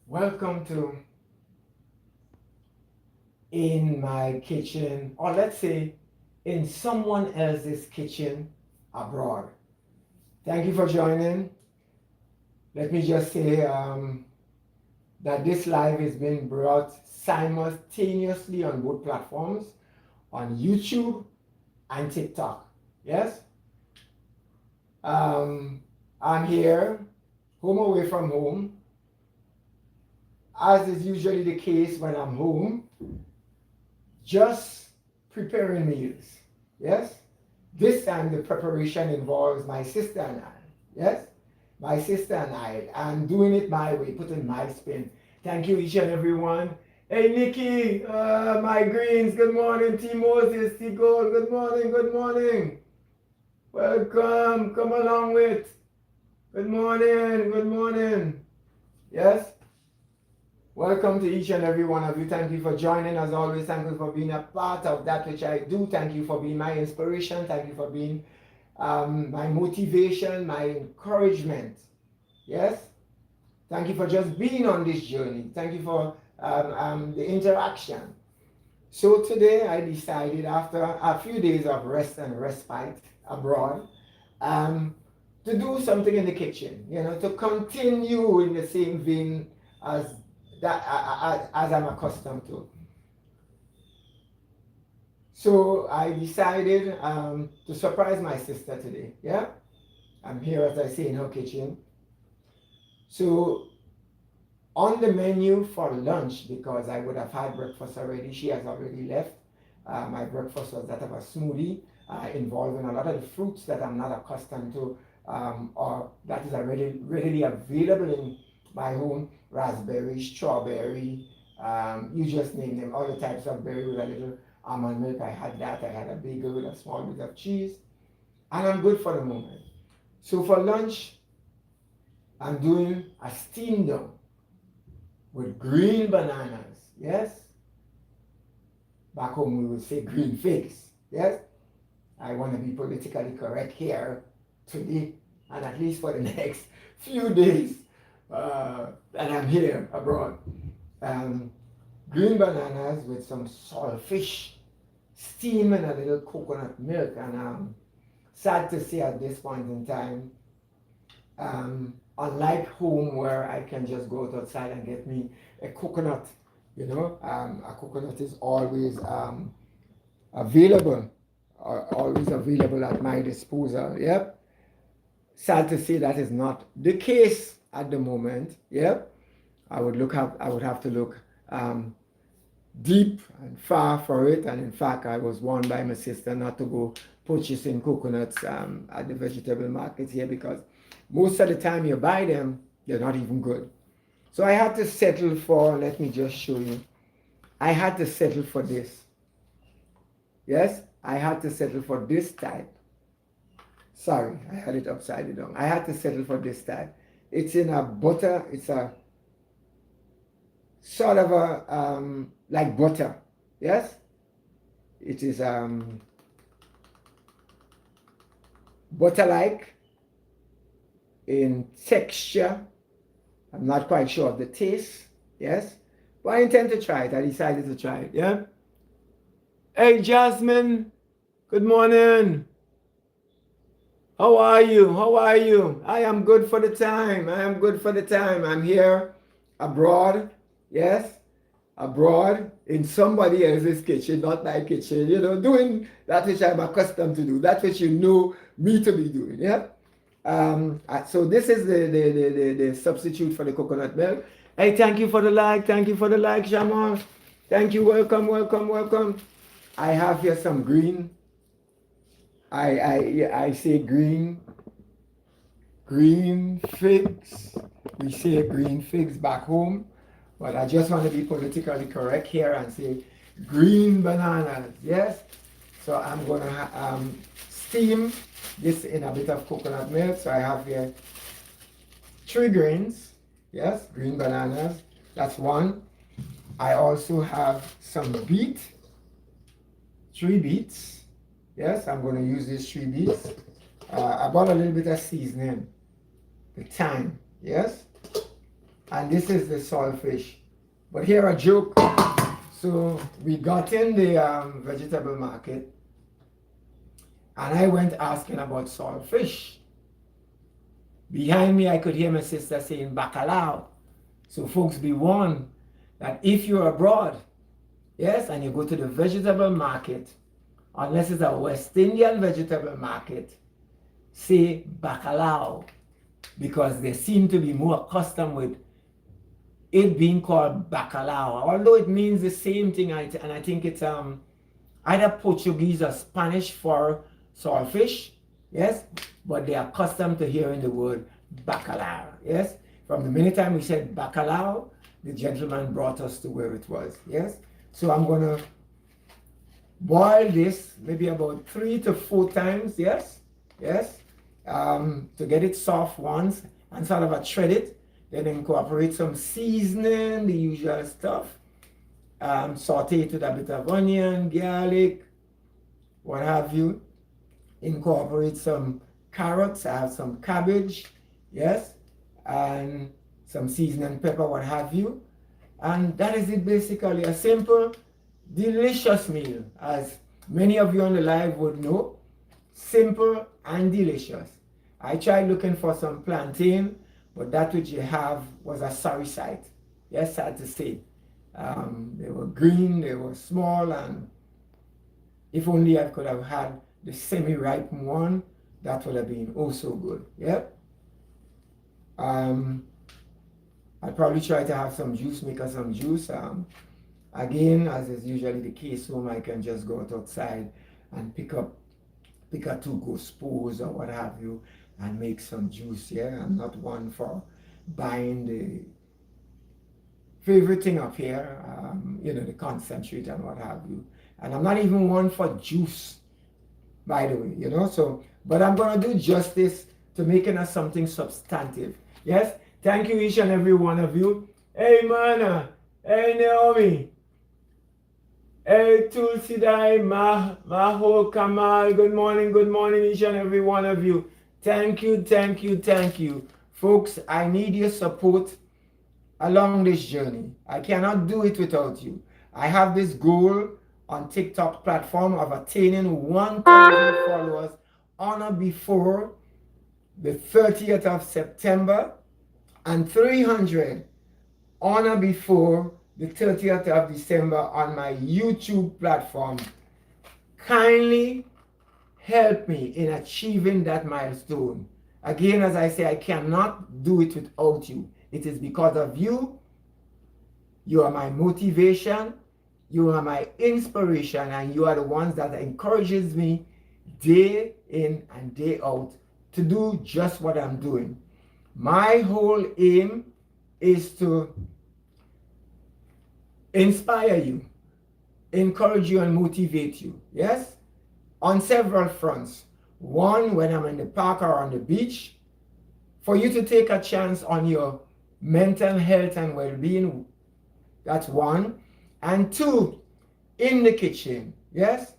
Welcome to In My Kitchen, or let's say in someone else's kitchen abroad. Thank you for joining. Let me just say that this live is being brought simultaneously on both platforms, on YouTube and TikTok. Yes? I'm here, home away from home, as is usually the case when I'm home, just preparing meals. Yes? This time the preparation involves my sister and I. Yes? My sister and I. I'm doing it my way, putting my spin. Thank you, each and every one. Hey, Nikki, my greens, good morning. T. Moses, T. Gold, good morning, good morning. Welcome, come along with. Good morning, good morning. Yes? Welcome to each and every one of you. Thank you for joining. As always, thank you for being a part of that which I do. Thank you for being my inspiration. Thank you for being my motivation, my encouragement. Yes? Thank you for just being on this journey. Thank you for the interaction. So today I decided, after a few days of rest and respite abroad, to do something in the kitchen, to continue in the same vein as as I'm accustomed to. So I decided to surprise my sister today. Yeah, I'm here, as I say, in her kitchen. So on the menu for lunch, because I would have had breakfast already, she has already left. My breakfast was that of a smoothie involving a lot of the fruits that I'm not accustomed to, or that is already readily available in my home. Raspberry, strawberry, you just name them, all the types of berry with a little almond milk. I had that. I had a bagel with a small bit of cheese, and I'm good for the moment. So for lunch, I'm doing a steamed dough with green bananas. Yes? Back home we would say green figs. Yes? I want to be politically correct here today, and at least for the next few days that I'm here abroad. Green bananas with some saltfish, steam and a little coconut milk. And sad to say at this point in time, unlike home where I can just go outside and get me a coconut, a coconut is always available, always available at my disposal. Yep. Sad to say that is not the case at the moment. Yep. I would have to look deep and far for it. And in fact, I was warned by my sister not to go purchasing coconuts at the vegetable market here, because most of the time you buy them, they're not even good. So I had to settle for, let me just show you. I had to settle for this. Yes, I had to settle for this type. Sorry, I had it upside down. I had to settle for this type. It's in a butter, it's a sort of a, like butter. Yes, it is butter-like in texture. I'm not quite sure of the taste. Yes, but I intend to try it. I decided to try it. Yeah. Hey, Jasmine. Good morning. How are you? How are you? I am good for the time. I am good for the time. I'm here abroad. Yes, abroad in somebody else's kitchen, not my kitchen. Doing that which I'm accustomed to do. That which you know me to be doing. Yeah. So this is the substitute for the coconut milk. Hey, thank you for the like. Thank you for the like, Jamal. Thank you. Welcome, welcome, welcome. I have here some green. I say green figs. We say green figs back home, but I just want to be politically correct here and say green bananas. Yes. So I'm gonna steam this in a bit of coconut milk. So I have here 3 grains. Yes, green bananas. That's one. I also have some beet. 3 beets. Yes, I'm going to use these 3 beets. I bought a little bit of seasoning, the thyme. Yes, And this is the saltfish. But here a joke. So we got in the vegetable market, and I went asking about saltfish. Behind me, I could hear my sister saying bacalao. So folks, be warned that if you're abroad, yes, and you go to the vegetable market, unless it's a West Indian vegetable market, say bacalao, because they seem to be more accustomed with it being called bacalao, although it means the same thing, and I think it's either Portuguese or Spanish for saltfish, yes, but they are accustomed to hearing the word bacalao, yes. From the minute time we said bacalao, the gentleman brought us to where it was, yes. So I'm gonna boil this maybe about 3 to 4 times, yes, yes, to get it soft once and sort of shred it. Then incorporate some seasoning, the usual stuff. Saute it with a bit of onion, garlic, what have you. Incorporate some carrots, I have some cabbage, yes, and some seasoning, pepper, what have you. And that is it basically, a simple, delicious meal, as many of you on the live would know. Simple and delicious. I tried looking for some plantain, but that which you have was a sorry sight. Yes, sad to say. They were green, they were small, and if only I could have had the semi-ripe one, that would have been oh so good. Yep. I'd probably try to have some juice, make us some juice. Again, as is usually the case, home I can just go outside and pick a 2 spores or what have you, and make some juice. Yeah, I'm not one for buying the favorite thing up here, the concentrate and what have you. And I'm not even one for juice, by the way, so, but I'm going to do justice to making us something substantive. Yes, thank you each and every one of you. Hey, Mana. Hey, Naomi. Hey, Tulsidai, Maho, Kamal. Good morning, each and every one of you. Thank you, thank you, thank you. Folks, I need your support along this journey. I cannot do it without you. I have this goal on TikTok platform of attaining 1,000 followers on or before the 30th of September and 300 on or before the 30th of December on my YouTube platform. Kindly help me in achieving that milestone. Again, as I say, I cannot do it without you. It is because of you. You are my motivation. You are my inspiration, and you are the ones that encourages me day in and day out to do just what I'm doing. My whole aim is to inspire you, encourage you, and motivate you. Yes? On several fronts. One, when I'm in the park or on the beach, for you to take a chance on your mental health and well-being. That's one. And two, in the kitchen. Yes?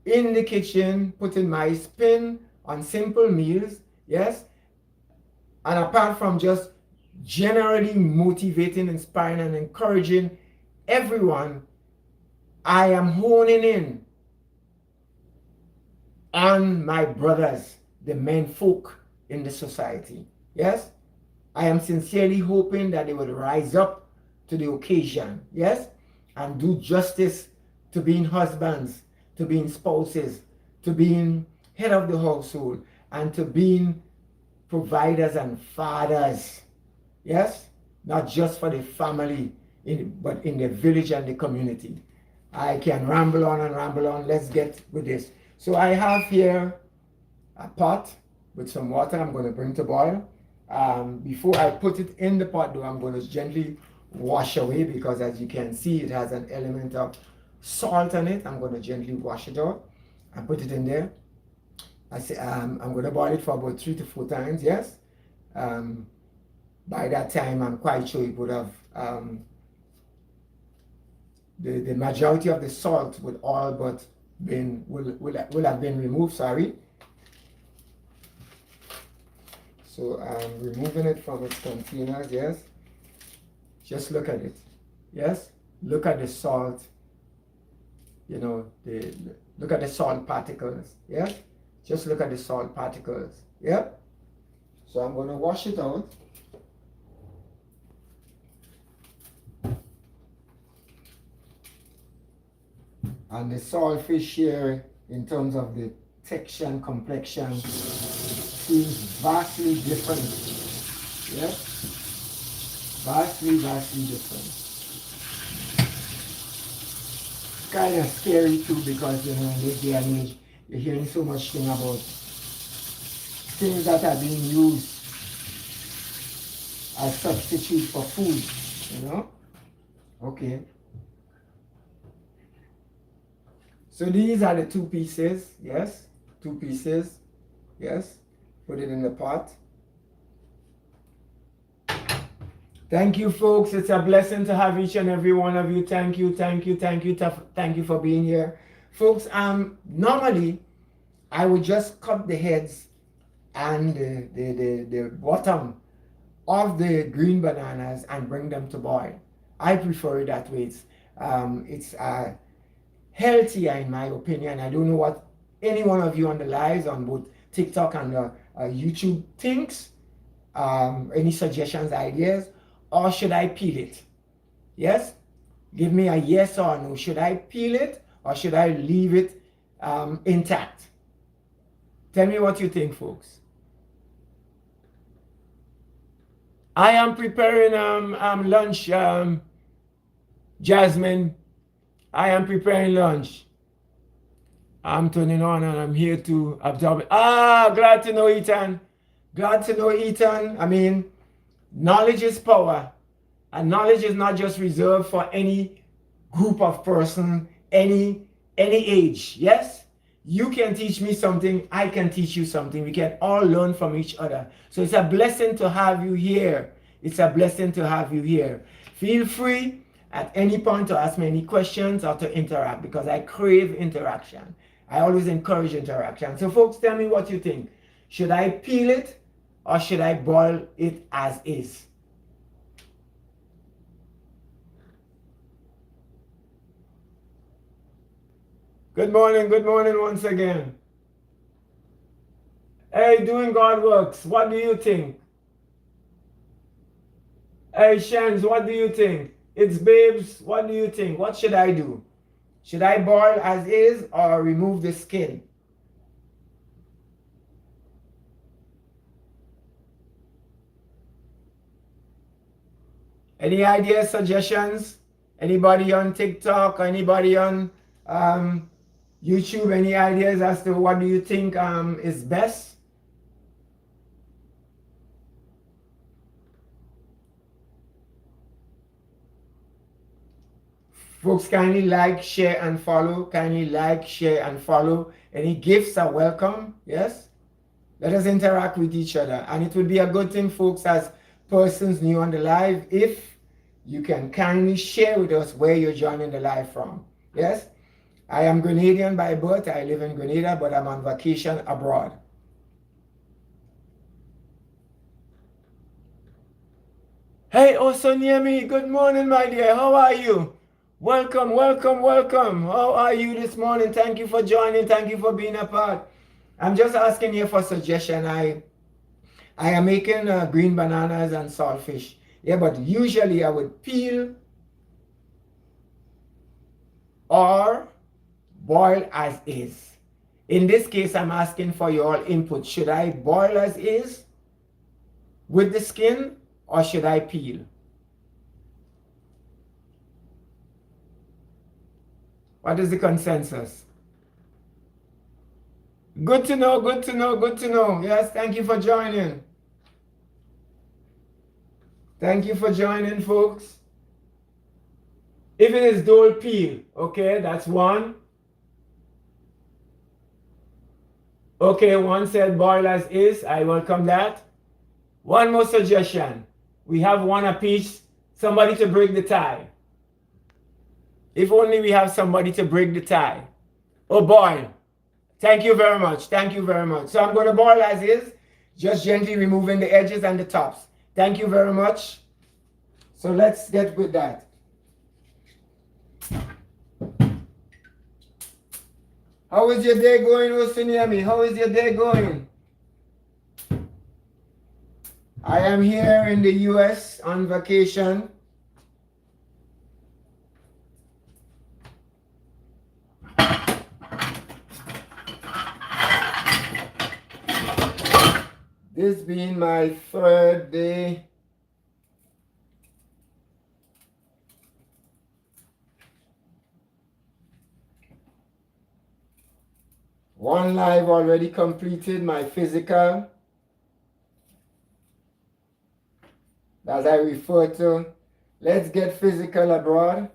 In the kitchen, putting my spin on simple meals. Yes? And apart from just generally motivating, inspiring, and encouraging everyone, I am honing in on my brothers, the men folk in the society. Yes? I am sincerely hoping that they will rise up to the occasion. Yes? And do justice to being husbands, to being spouses, to being head of the household, and to being providers and fathers. Yes? Not just for the family, but in the village and the community. I can ramble on and ramble on. Let's get with this. So I have here a pot with some water I'm going to bring to boil. Before I put it in the pot though, I'm going to gently wash away, because as you can see, it has an element of salt on it. I'm going to gently wash it out and put it in there. I say, I'm going to boil it for about 3 to 4 times, yes. By that time, I'm quite sure it would have, the majority of the salt would all but will have been removed, sorry. So I'm removing it from its containers, yes. Just look at it. Yes? Look at the salt, you know, look at the salt particles. Yeah? Just look at the salt particles. Yeah? So I'm going to wash it out. And the saltfish here, in terms of the texture and complexion, seems vastly different. Yeah? Vastly, vastly different. Kind of scary too, because, you know, in this day and age, you're hearing so much thing about things that are being used as substitute for food, you know? Okay. So these are the 2 pieces, yes? 2 pieces, yes? Put it in the pot. Thank you, folks. It's a blessing to have each and every one of you. Thank you, thank you, thank you, thank you for being here. Folks, normally I would just cut the heads and the bottom of the green bananas and bring them to boil. I prefer it that way. It's healthier in my opinion. I don't know what any one of you on the lives on both TikTok and YouTube thinks. Any suggestions, ideas? Or should I peel it? Yes? Give me a yes or no. Should I peel it or should I leave it intact? Tell me what you think, folks. I am preparing lunch, Jasmine. I am preparing lunch. I'm turning on and I'm here to absorb it. Glad to know, Ethan. Glad to know, Ethan. I mean, knowledge is power. And knowledge is not just reserved for any group of person, any age. Yes? You can teach me something, I can teach you something. We can all learn from each other. So it's a blessing to have you here. It's a blessing to have you here. Feel free at any point to ask me any questions or to interact, because I crave interaction. I always encourage interaction. So folks, tell me what you think. Should I peel it or should I boil it as is? Good morning once again. Hey, doing God works. What do you think? Hey, Shans, what do you think? It's Babes, what do you think? What should I do? Should I boil as is or remove the skin? Any ideas, suggestions? Anybody on TikTok? Anybody on YouTube? Any ideas as to what do you think is best? Folks, kindly like, share, and follow. Kindly like, share, and follow. Any gifts are welcome. Yes? Let us interact with each other. And it would be a good thing, folks, as persons new on the live, if you can kindly share with us where you're joining the live from. Yes? I am Grenadian by birth. I live in Grenada, but I'm on vacation abroad. Hey, Osoniemi, good morning, my dear. How are you? Welcome, welcome, welcome. How are you this morning? Thank you for joining. Thank you for being a part. I'm just asking you for suggestion. I am making green bananas and saltfish. Yeah, but usually I would peel or boil as is. In this case, I'm asking for your input. Should I boil as is with the skin or should I peel? What is the consensus? Good to know, good to know, good to know. Yes, thank you for joining. Thank you for joining, folks. If it is dual peel, okay, that's one. Okay, one said boil as is. I welcome that. One more suggestion. We have one apiece. Somebody to break the tie. If only we have somebody to break the tie. Oh, boil. Thank you very much. Thank you very much. So I'm going to boil as is, just gently removing the edges and the tops. Thank you very much. So let's get with that. How is your day going, Osuniami? How is your day going? I am here in the US on vacation. This being my third day. One live already completed, my physical. As I refer to, let's get physical abroad.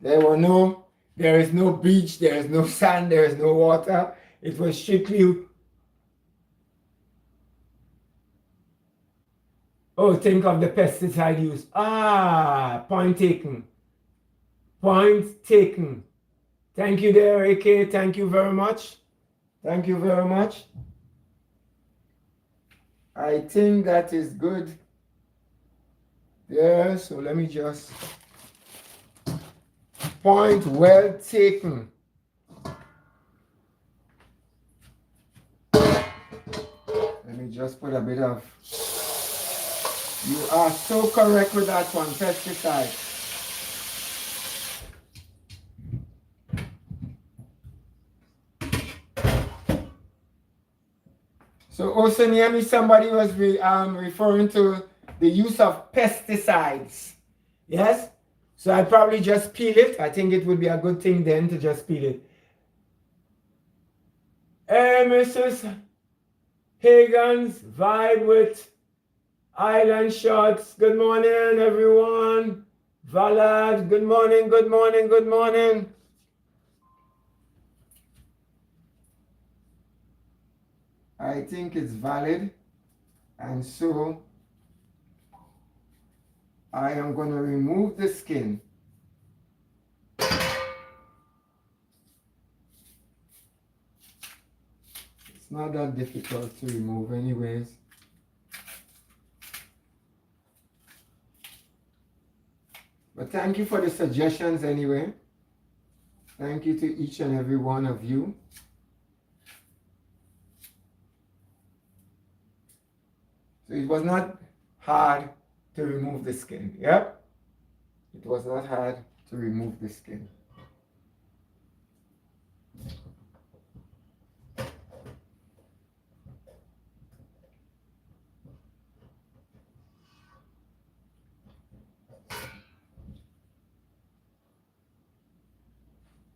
There is no beach, there is no sand, there is no water. It was strictly, oh, think of the pesticide use. Ah, point taken. Point taken. Thank you there, AK. Thank you very much. Thank you very much. I think that is good. Yeah, so let me just, point well taken. Let me just put a bit of, you are so correct with that one, pesticide. So also near me, somebody was referring to the use of pesticides. Yes? So I'd probably just peel it. I think it would be a good thing then to just peel it. Hey, Mrs. Higgins, vibe with Island Shots. Good morning, everyone. Valad, good morning, good morning, good morning. I think it's valid, and so I am going to remove the skin. It's not that difficult to remove anyways. But thank you for the suggestions anyway. Thank you to each and every one of you. So it was not hard to remove the skin. Yep. It was not hard to remove the skin.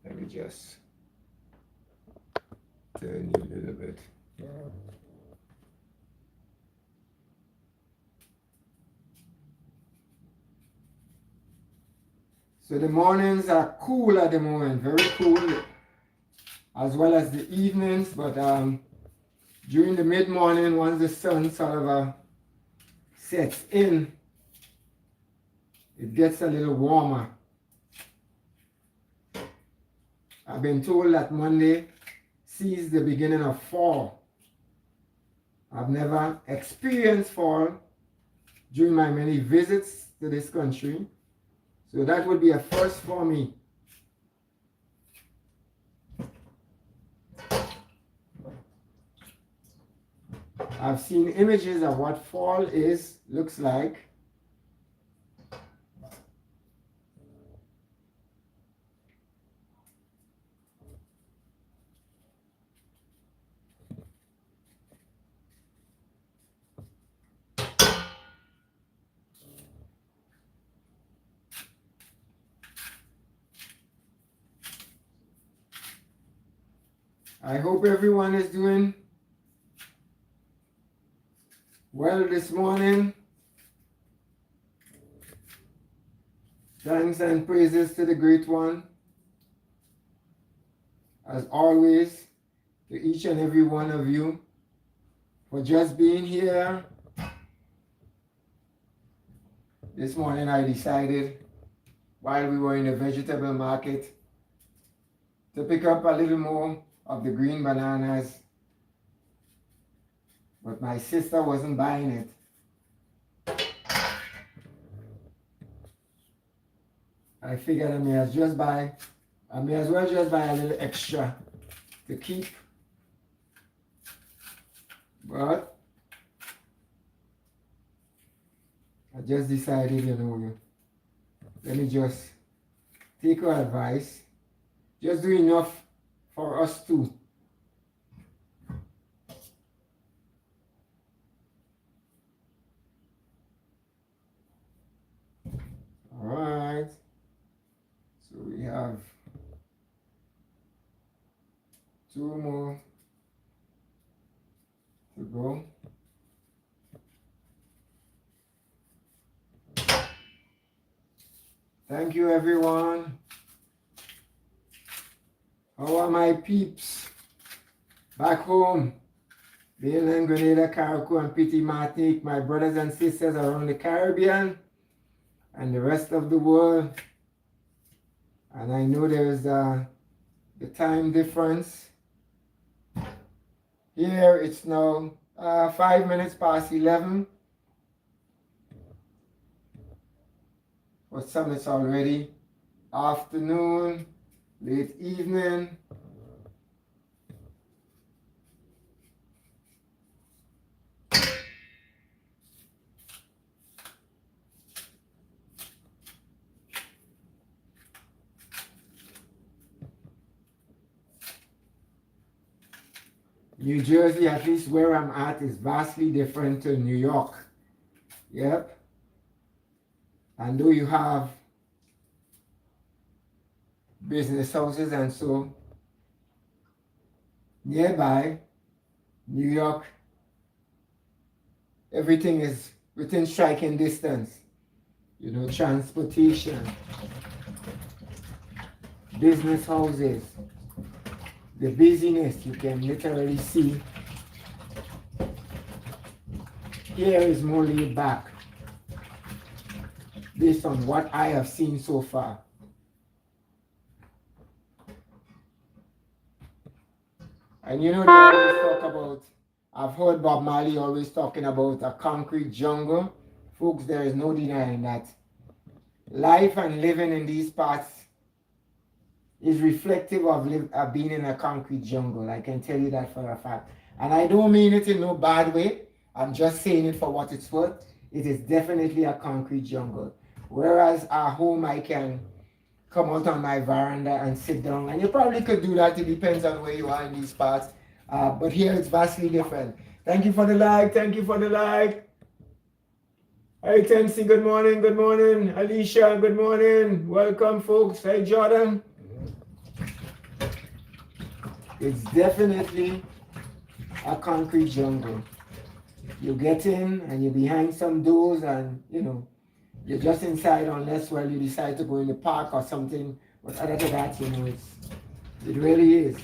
Let me just turn you a little bit. So the mornings are cool at the moment, very cool, as well as the evenings, but during the mid-morning, once the sun sort of sets in, it gets a little warmer. I've been told that Monday sees the beginning of fall. I've never experienced fall during my many visits to this country. So that would be a first for me. I've seen images of what fall looks like. I hope everyone is doing well this morning. Thanks and praises to the Great One. As always, to each and every one of you for just being here. This morning I decided, while we were in the vegetable market, to pick up a little more of the green bananas, but my sister wasn't buying it. I figured I may as well just buy a little extra to keep. But I just decided, let me just take your advice. Just do enough for us too. All right. So we have 2 more to go. Thank you, everyone. How are my peeps back home? Mainland Grenada, Carriacou, and Petit Martinique, my brothers and sisters around the Caribbean and the rest of the world. And I know there's the time difference. Here it's now 5 minutes past 11. For some it's already afternoon, late evening. New Jersey, at least where I'm at, is vastly different to New York. Yep. And though you have business houses and so nearby, New York, everything is within striking distance. Transportation, business houses, the busyness you can literally see. Here is more laid back, based on what I have seen so far. And they always talk about, I've heard Bob Marley always talking about a concrete jungle. Folks, there is no denying that. Life and living in these parts is reflective of being in a concrete jungle. I can tell you that for a fact. And I don't mean it in no bad way. I'm just saying it for what it's worth. It is definitely a concrete jungle. Whereas at home, I can come out on my veranda and sit down. And you probably could do that. It depends on where you are in these parts. But here it's vastly different. Thank you for the like. Thank you for the like. Hey, Tensi, good morning. Good morning. Alicia, good morning. Welcome, folks. Hey, Jordan. It's definitely a concrete jungle. You get in and you're behind some doors and, you're just inside unless, you decide to go in the park or something. But other than that, it really is,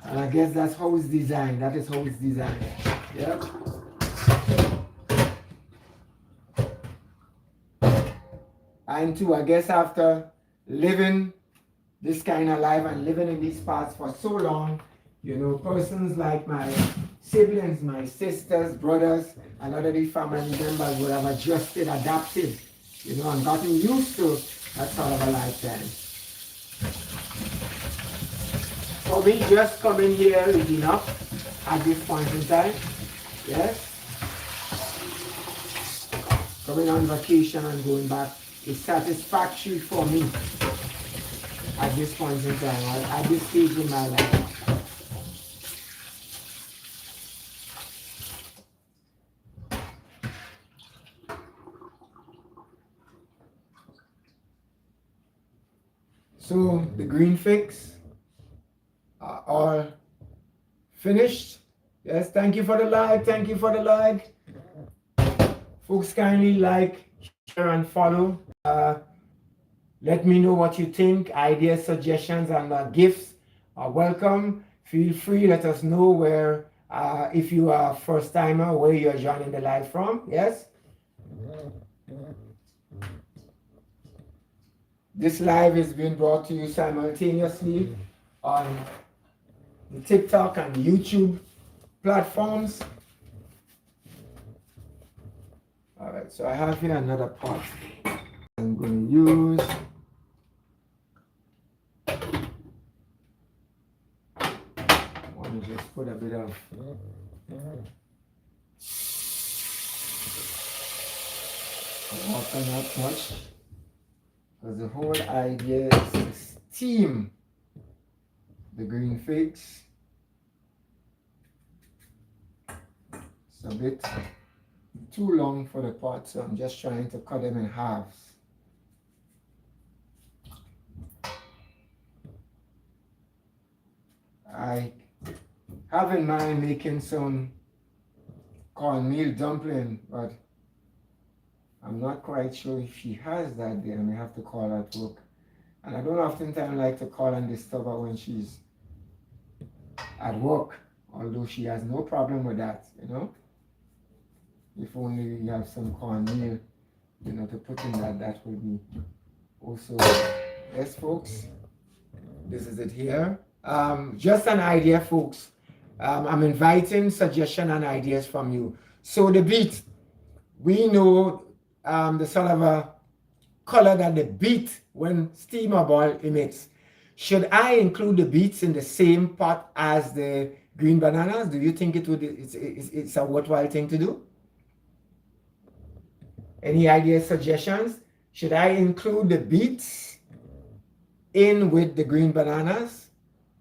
And I guess that's how it's designed. That is how it's designed. Yep. And too, I guess after living this kind of life and living in these parts for so long, persons like my siblings, my sisters, brothers, and other family members would have adjusted, adapted, and gotten used to that sort of a lifestyle. For me, just coming here is enough at this point in time. Yes. Coming on vacation and going back is satisfactory for me at this point in time, at this stage in my life. So the green fix are all finished. Yes, thank you for the like. Thank you for the like. Folks, kindly like, share, and follow. Let me know what you think. Ideas, suggestions, and gifts are welcome. Feel free. Let us know where, if you are a first timer, where you are joining the live from. Yes. This live is being brought to you simultaneously on the TikTok and YouTube platforms. All right. Alright, so I have here another pot I'm going to use. I want to just put a bit of water, not much, because the whole idea is to steam the green figs. It's a bit too long for the pot, so I'm just trying to cut them in halves. I have in mind making some cornmeal dumpling, but I'm not quite sure if she has that there. I may have to call her at work. And I don't oftentimes like to call and disturb her when she's at work, although she has no problem with that, you know. If only you have some cornmeal, you know, to put in that, that will be also. Yes, folks, this is it here. Just an idea, folks. I'm inviting suggestion and ideas from you. So the beet, we know the sort of a color that the beet when steam or boil emits. Should I include the beets in the same pot as the green bananas? Do you think it's a worthwhile thing to do? Any ideas, suggestions? Should I include the beets in with the green bananas,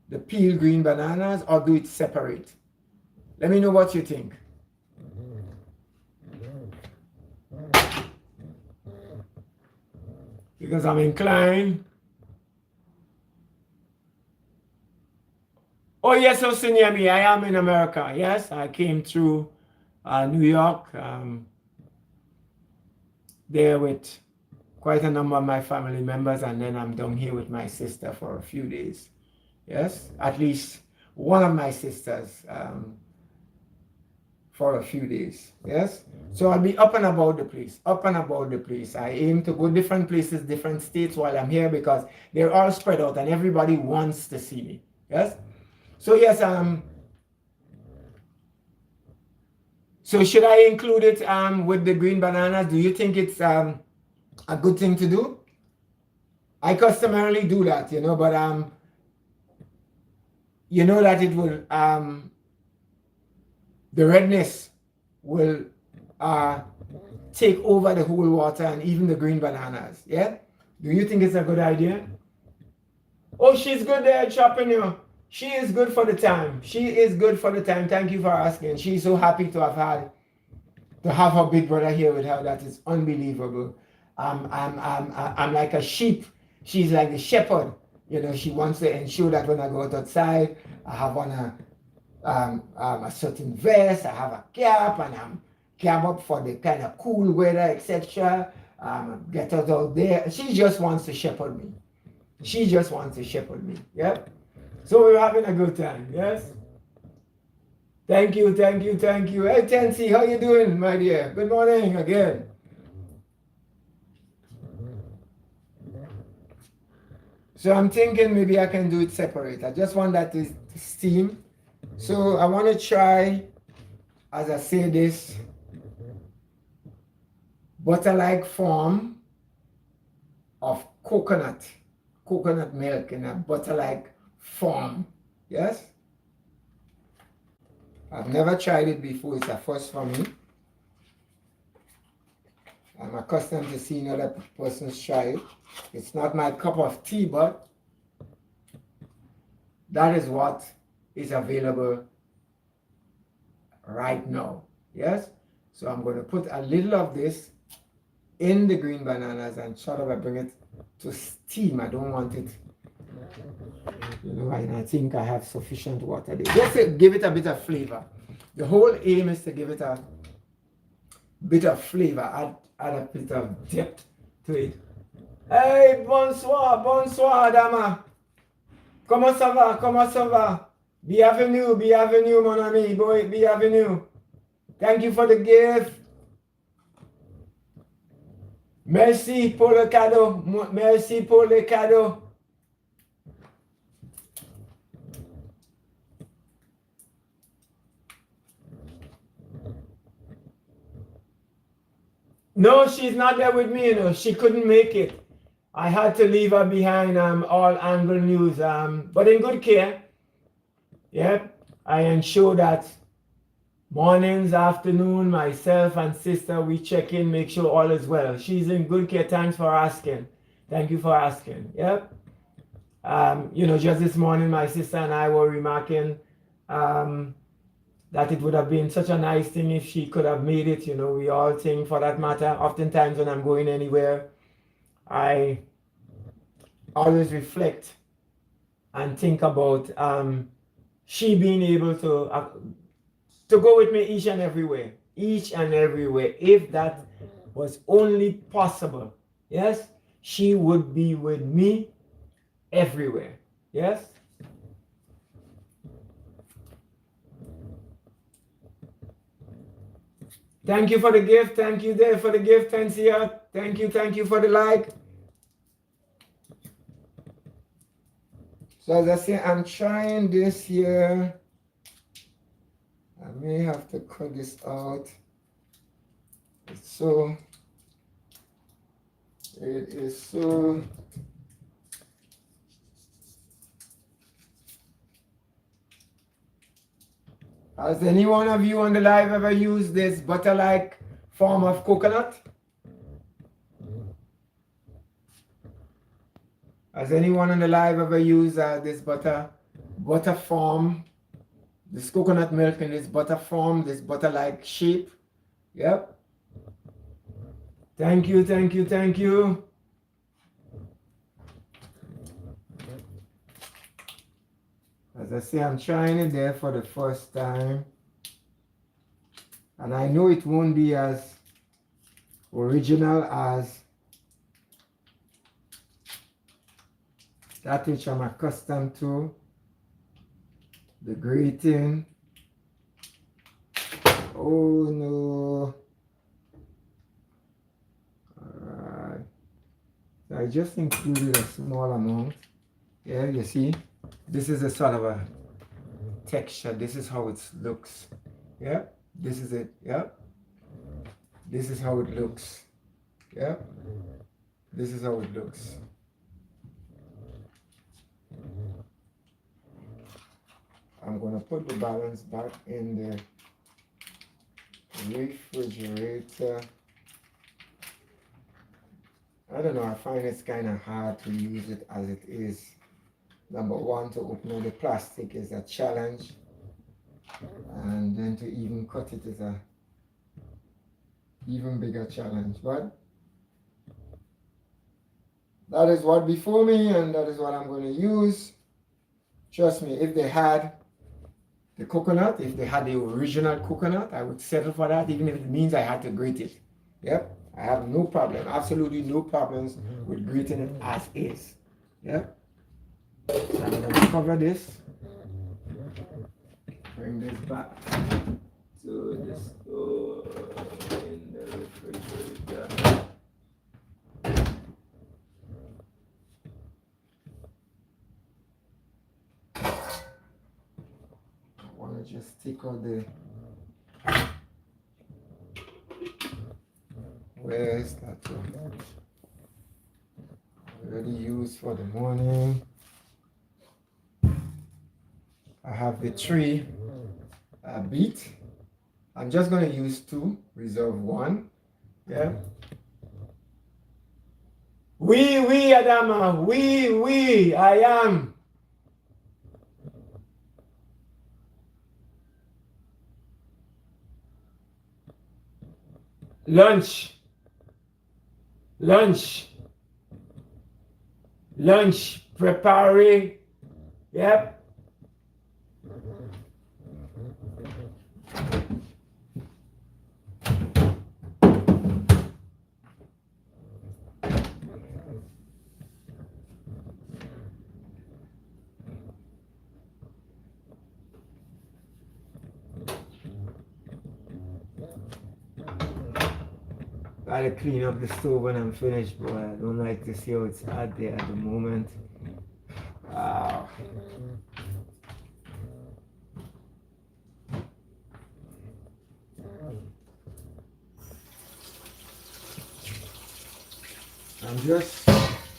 the peeled green bananas, or do it separate? Let me know what you think. Because I'm inclined. Oh yes, Osiniami, I am in America. Yes, I came through New York there with quite a number of my family members, and then I'm down here with my sister for a few days. Yes, at least one of my sisters for a few days. Yes, so I'll be up and about the place, up and about the place. I aim to go different places, different states while I'm here, because they're all spread out and everybody wants to see me. Yes, so yes, so should I include it with the green bananas? Do you think it's a good thing to do? I customarily do that, you know, but you know that it will the redness will take over the whole water and even the green bananas. Yeah? Do you think it's a good idea? Oh, she's good there chopping you. She is good for the time. She is good for the time. Thank you for asking. She's so happy to have her big brother here with her. That is unbelievable. I'm like a sheep. She's like the shepherd. You know, she wants to ensure that when I go outside, I have on a certain vest, I have a cap, and I'm cap up for the kind of cool weather, etc. Get us out there. She just wants to shepherd me. She just wants to shepherd me. Yep. So we're having a good time. Yes. Thank you, thank you, thank you. Hey, Tensi, how you doing, my dear? Good morning again. So I'm thinking maybe I can do it separate. I just want that to steam. So I want to try, as I say this, butter-like form of coconut milk in a butter-like form. Yes? I've never tried it before. It's a first for me. I'm accustomed to seeing other persons try it. It's not my cup of tea, but that is what is available right now. Yes? So I'm going to put a little of this in the green bananas and sort of bring it to steam. I don't want it, you know, and I think I have sufficient water there. Just to give it a bit of flavor. The whole aim is to give it a bit of flavor, add a bit of depth to it. Hey, bonsoir, dama. Comment ça va? Comment ça va? Bienvenue, mon ami, boy, bienvenue. Thank you for the gift. Merci pour le cadeau. Merci pour le cadeau. No, she's not there with me, you know. She couldn't make it. I had to leave her behind all Angle News. But in good care. Yep. I ensure that mornings, afternoon, myself and sister, we check in, make sure all is well. She's in good care. Thanks for asking. Thank you for asking. Yep. You know, just this morning, my sister and I were remarking that it would have been such a nice thing if she could have made it. You know, we all think for that matter. Oftentimes when I'm going anywhere, I always reflect and think about she being able to go with me each and everywhere, if that was only possible. Yes, she would be with me everywhere. Yes. Thank you for the gift. Thank you there for the gift, Tencia. Thank you for the like. So as I say, I'm trying this here. I may have to cut this out. It is so. Has any one of you on the live ever used this butter-like form of coconut? Has anyone on the live ever used this butter form, this coconut milk in this butter form, this butter-like shape? Yep. Thank you, thank you, thank you. As I say, I'm trying it there for the first time. And I know it won't be as original as that which I'm accustomed to. The grating. Oh no. Alright. So I just included a small amount. Yeah, you see? This is a sort of a texture. This is how it looks. Yeah, this is it. Yeah, this is how it looks. Yeah, this is how it looks. I'm gonna put the balance back in the refrigerator. I don't know, I find it's kind of hard to use it as it is. Number one, to open the plastic is a challenge, and then to even cut it is a even bigger challenge. But that is what before me, and that is what I'm going to use. Trust me, if they had the coconut, if they had the original coconut, I would settle for that, even if it means I had to grate it. Yep, I have no problem, absolutely no problems with grating it as is. Yep. So I'm going to cover this, bring this back to the store in the refrigerator. I want to just take out the, where is that one? Already used for the morning. I have the 3 beet. I'm just going to use 2, reserve 1. Yeah. Oui, Adama. Oui, I am. Lunch. Prepare. Yep. Gotta clean up the stove when I'm finished, boy. I don't like to see how it's out there at the moment. Wow. I'm just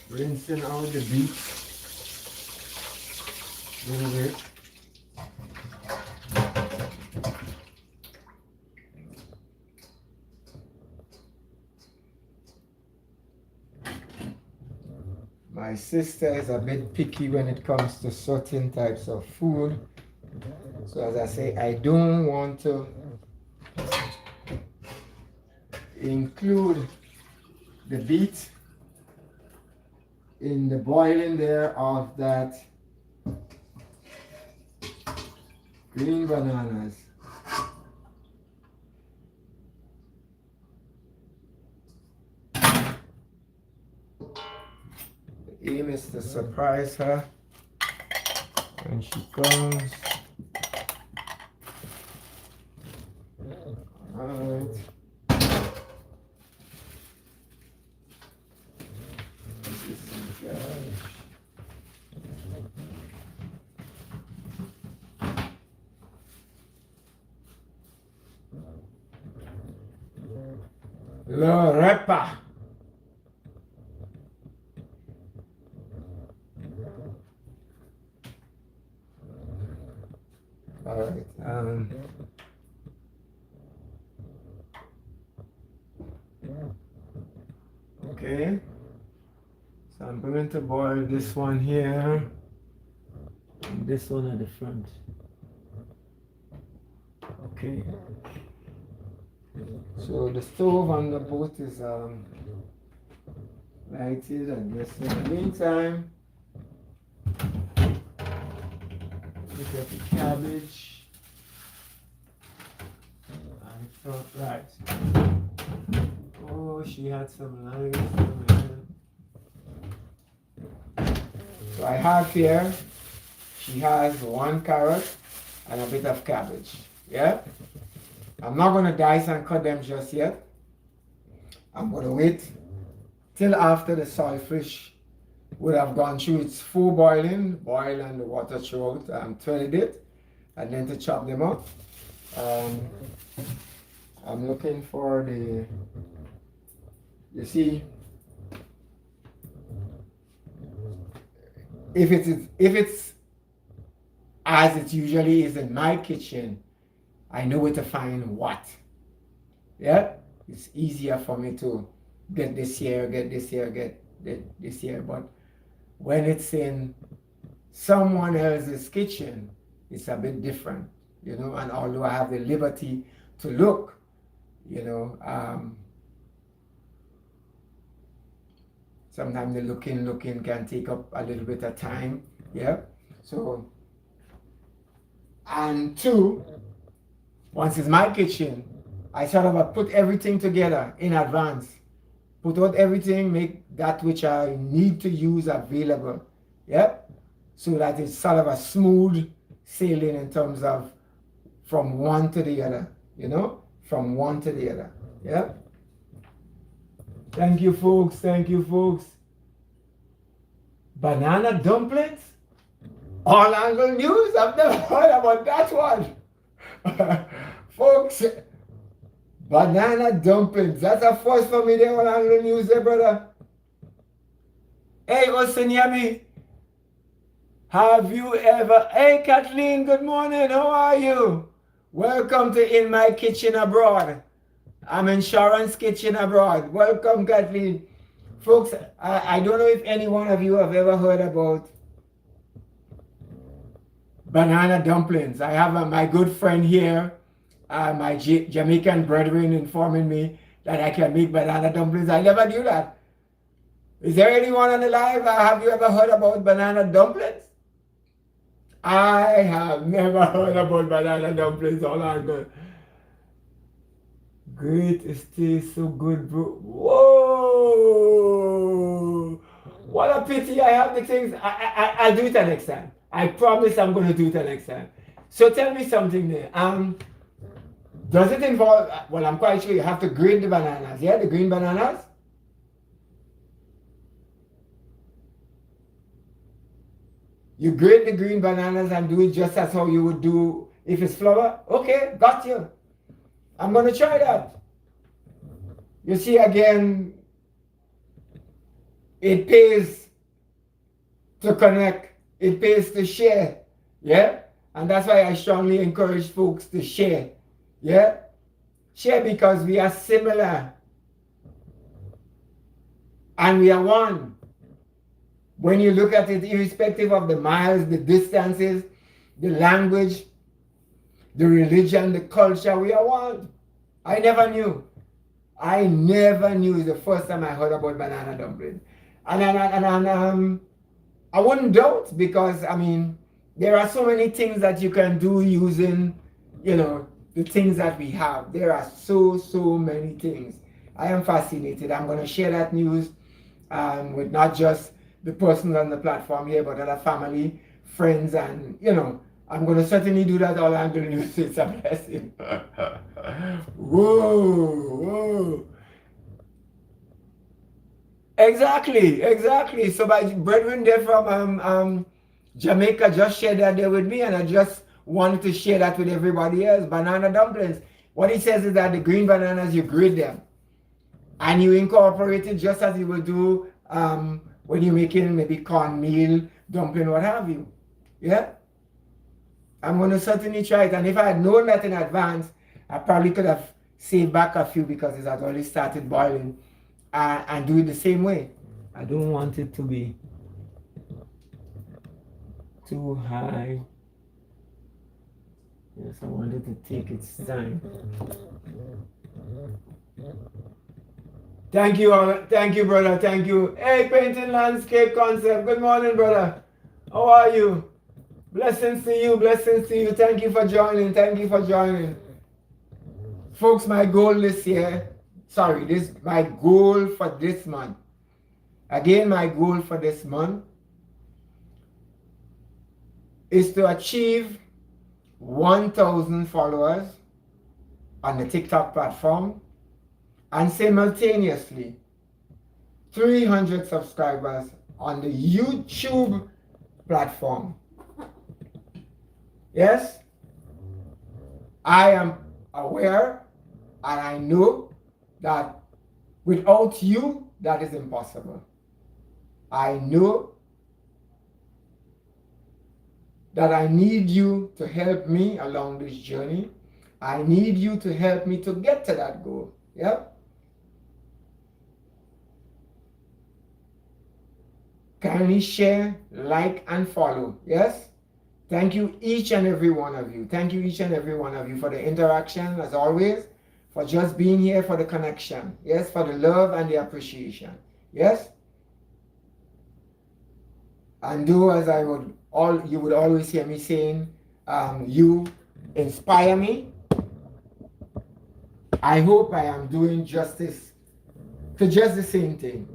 rinsing out the beets a little bit. My sister is a bit picky when it comes to certain types of food. So as I say, I don't want to include the beet in the boiling there of that green bananas. The aim is to surprise her when she comes. Alright. Lorepa. All right. Okay. So I'm going to boil this one here and this one at the front. Okay. So the stove on the boat is lighted, and just in the meantime, look at the cabbage. I thought, right. Oh, she had some limes. So I have here, she has 1 carrot and a bit of cabbage. Yeah? I'm not going to dice and cut them just yet. I'm going to wait till after the saltfish would have gone through its full boiling, boil and the water throughout, threaded it, and then to chop them up. I'm looking for the, you see, if it's as it usually is in my kitchen, I know where to find what. Yeah? It's easier for me to get this here, get this here, get this here. But when it's in someone else's kitchen, it's a bit different, you know. And although I have the liberty to look, you know, sometimes the looking can take up a little bit of time. Yeah? So, and 2, once it's my kitchen, I sort of put everything together in advance. Put out everything, make that which I need to use available. Yeah? So that it's sort of a smooth sailing in terms of from one to the other. You know? From one to the other. Yeah? Thank you, folks. Thank you, folks. Banana dumplings? All Angle News? I've never heard about that one. Folks, banana dumplings. That's a first for me there on Angle News there, brother. Hey, Osanyami. Have you ever... Hey, Kathleen, good morning. How are you? Welcome to In My Kitchen Abroad. I'm in Sharon's Kitchen Abroad. Welcome, Kathleen. Folks, I don't know if any one of you have ever heard about banana dumplings. I have my good friend here, my Jamaican brethren, informing me that I can make banana dumplings. I never knew that. Is there anyone on the live? Have you ever heard about banana dumplings? I have never heard about banana dumplings. All I know. Great, it tastes so good, bro. Whoa! What a pity I have the things. I'll do it the next time. I promise I'm going to do it the next time. So tell me something there. Does it involve, well, I'm quite sure you have to grate the bananas, yeah? The green bananas? You grate the green bananas and do it just as how you would do if it's flour? Okay, got you. I'm going to try that. You see, again, It pays to connect. It pays to share. Yeah? And that's why I strongly encourage folks to share. Yeah? Share because we are similar. And we are one. When you look at it, irrespective of the miles, the distances, the language, the religion, the culture, we are one. I never knew. I never knew the first time I heard about banana dumpling. And I wouldn't doubt because, I mean, there are so many things that you can do using, you know, the things that we have. There are so many things. I am fascinated. I'm going to share that news with not just the persons on the platform here, but other family, friends, and, you know, I'm going to certainly do that all I'm going to do. It's a blessing. Whoa. Exactly. So my brethren there from Jamaica just shared that there with me, and I just wanted to share that with everybody else. Banana dumplings. What he says is that the green bananas, you grate them, and you incorporate it just as you will do when you're making maybe cornmeal, dumpling, what have you. Yeah? I'm going to certainly try it. And if I had known that in advance, I probably could have saved back a few because it had already started boiling. And do it the same way. I don't want it to be too high. Yes, I want it to take its time. Thank you, brother. Thank you. Hey, Painting Landscape Concept. Good morning, brother. How are you? Blessings to you. Thank you for joining. Folks, my goal this year, my goal for this month. Again, my goal for this month is to achieve 1,000 followers on the TikTok platform and simultaneously 300 subscribers on the YouTube platform. Yes, I am aware and I know that without you, that is impossible. I know that I need you to help me along this journey. I need you to help me to get to that goal. Yep. Kindly share, like, and follow. Yes? Thank you each and every one of you. Thank you each and every one of you for the interaction as always, for just being here, for the connection. Yes, for the love and the appreciation. Yes? And do as you would always hear me saying, you inspire me. I hope I am doing justice to just the same thing.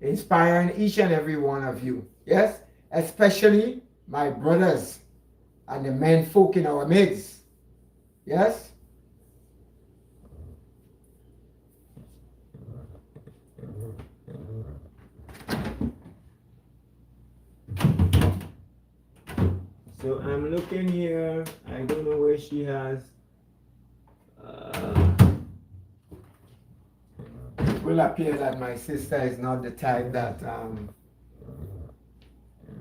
Inspiring each and every one of you. Yes? Especially my brothers and the men folk in our midst. Yes? So I'm looking here. I don't know where she has. It will appear that my sister is not the type that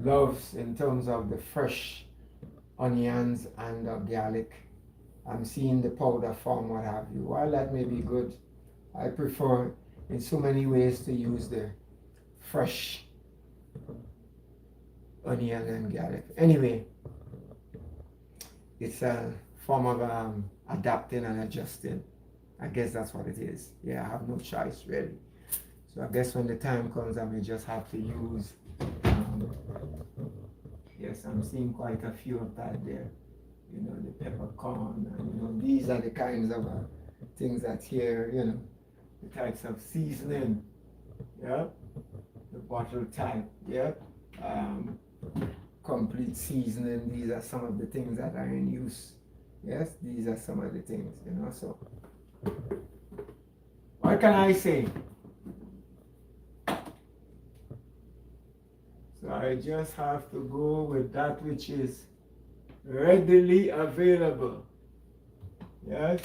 loves in terms of the fresh onions and the garlic. I'm seeing the powder form, what have you. While that may be good, I prefer in so many ways to use the fresh onion and garlic. Anyway, it's a form of adapting and adjusting. I guess that's what it is. Yeah, I have no choice really. So I guess when the time comes, I may just have to use. Yes, I'm seeing quite a few of that there. You know, the peppercorn, and you know, these are the kinds of things that here, you know, the types of seasoning. Yeah, the bottle type. Yeah, complete seasoning. These are some of the things that are in use. Yes, these are some of the things, you know. So, what can I say? So I just have to go with that which is readily available. Yes.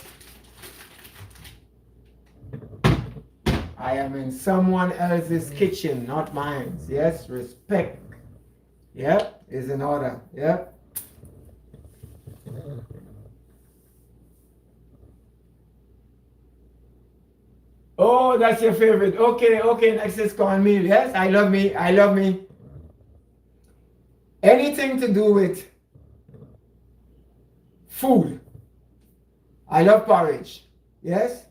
I am in someone else's kitchen, not mine. Yes, respect. Yep, is in order. Yep. Oh, that's your favorite. Okay, okay, next is cornmeal. Yes, I love me. I love me. Anything to do with food. I love porridge. Yes?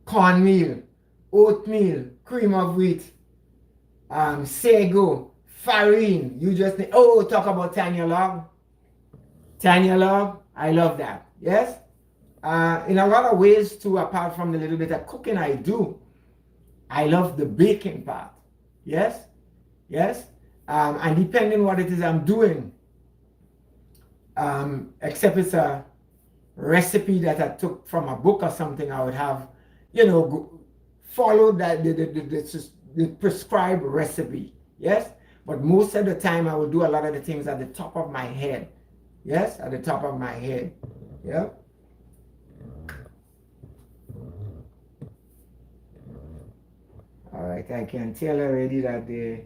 Cornmeal, oatmeal, cream of wheat, sago, farine. You just need, oh, talk about Tanya log. Tanya log, I love that. Yes? In a lot of ways too, apart from the little bit of cooking I do, I love the baking part. Yes? Yes? And depending what it is I'm doing, except it's a recipe that I took from a book or something, I would have, follow that the prescribed recipe. Yes? But most of the time I will do a lot of the things at the top of my head. Yes? At the top of my head. Yeah? All right, I can tell already that the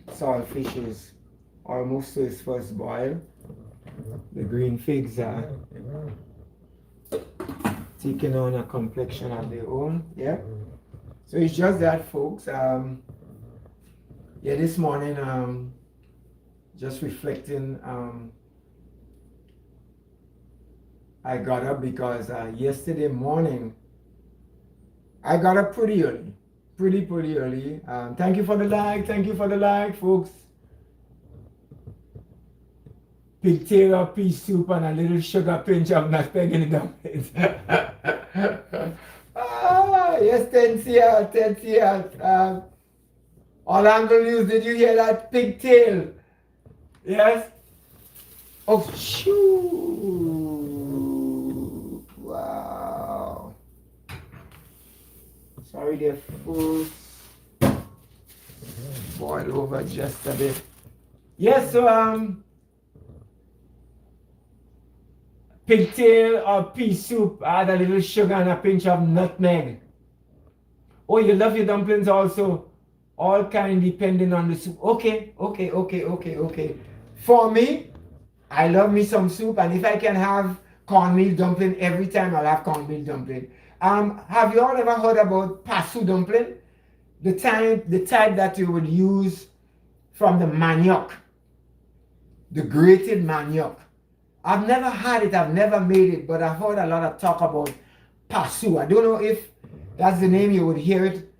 saltfish is almost to its first boil. The green figs are taking on a complexion of their own. Yeah. So it's just that, folks. Yeah, this morning, just reflecting. I got up because yesterday morning I got up pretty early. Pretty early. Thank you for the like. Thank you for the like, folks. Pigtail, pea soup, and a little sugar pinch of nutmeg in the dumplings. Yes, 10 Orlando News, did you hear that? Pigtail. Yes? Oh, shoot. Wow. Sorry, they're full. Boil over just a bit. Yes, so pigtail or pea soup, add a little sugar and a pinch of nutmeg. Oh, you love your dumplings also. All kind depending on the soup. Okay. For me, I love me some soup, and if I can have cornmeal dumpling every time, I'll have cornmeal dumpling. Have you all ever heard about pasu dumpling? The type that you would use from the manioc, the grated manioc. I've never had it, I've never made it, but I've heard a lot of talk about pasu. I don't know if that's the name you would hear it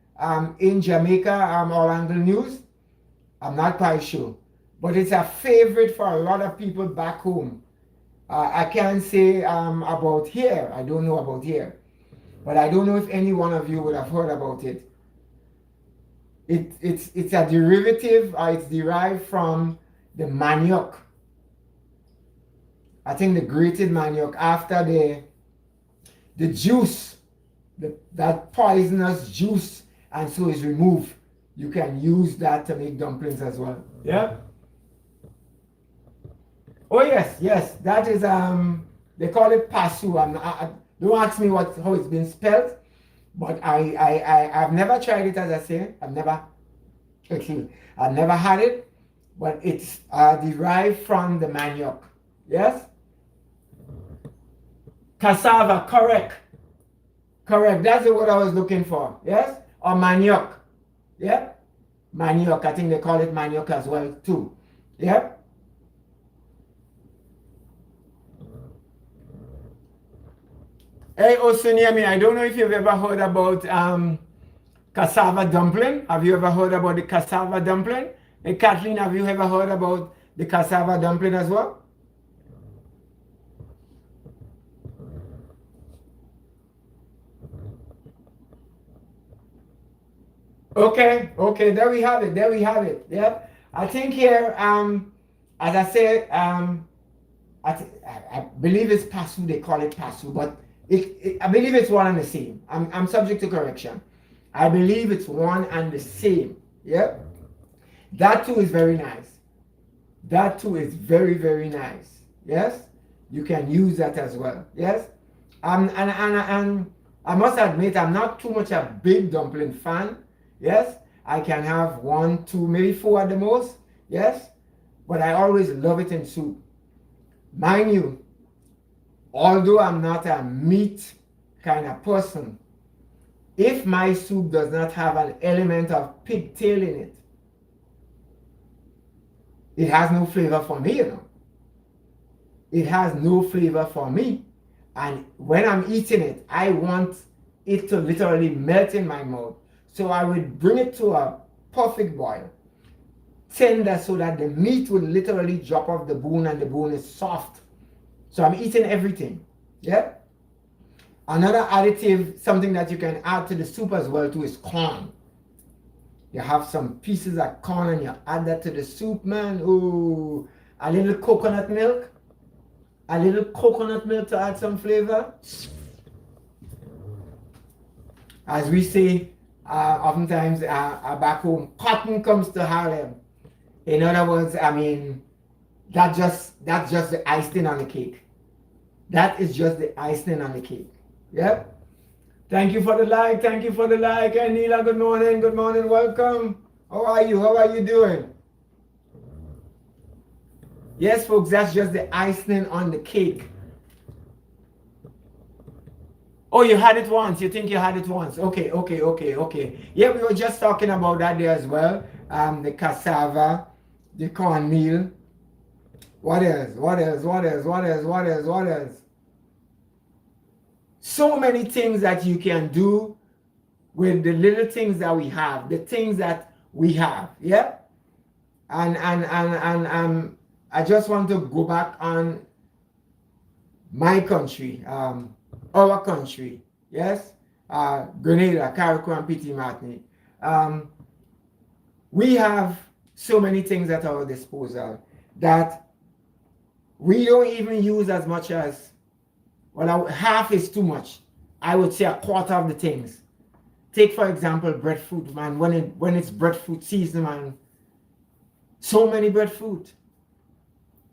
in Jamaica, Orlando News. I'm not quite sure. But it's a favorite for a lot of people back home. I can't say about here. I don't know about here. But I don't know if any one of you would have heard about it. It's a derivative, it's derived from the manioc. I think the grated manioc, after the juice, that poisonous juice, and so is removed. You can use that to make dumplings as well. Yeah? Oh yes, that is they call it pasu. Don't ask me how it's been spelled, but I've never tried it, as I say. I've never had it, but it's derived from the manioc. Yes? Cassava, correct. That's the word I was looking for. Yes? Or manioc. Yeah? Manioc, I think they call it manioc as well too. Yeah? Hey, Osuniami, I don't know if you've ever heard about cassava dumpling. Have you ever heard about the cassava dumpling? Hey, Kathleen, have you ever heard about the cassava dumpling as well? Okay, there we have it. Yep. I think here, as I said, I believe it's pasu, they call it pasu, but I believe it's one and the same. I'm subject to correction. I believe it's one and the same. Yep. That too is very nice. That too is very, very nice. Yes. You can use that as well. Yes. And I must admit, I'm not too much a big dumpling fan. Yes, I can have one, two, maybe four at the most. Yes, but I always love it in soup. Mind you, although I'm not a meat kind of person, if my soup does not have an element of pigtail in it, it has no flavor for me, you know. It has no flavor for me. And when I'm eating it, I want it to literally melt in my mouth. So I would bring it to a perfect boil, tender so that the meat would literally drop off the bone and the bone is soft. So I'm eating everything. Yeah. Another additive, something that you can add to the soup as well too, is corn. You have some pieces of corn and you add that to the soup, man. Ooh, a little coconut milk. A little coconut milk to add some flavor. As we say, oftentimes back home, cotton comes to Harlem. In other words, I mean, that's just the icing on the cake. That is just the icing on the cake. Yep. Thank you for the like. Thank you for the like. Hey, Neela, good morning. Good morning. Welcome. How are you? How are you doing? Yes, folks, that's just the icing on the cake. Oh, you had it once. You think you had it once. Okay, okay, okay, okay. Yeah, we were just talking about that there as well. The cassava, the cornmeal. What else? What else? What else? What else? What else? What else? So many things that you can do with the little things that we have, the things that we have. Yeah? And I just want to go back on my country, our country, yes, Grenada, Carriacou, and Petit Martinique. We have so many things at our disposal that we don't even use as much as, well, half is too much. I would say a quarter of the things. Take, for example, breadfruit, man. When it's breadfruit season, man, so many breadfruit.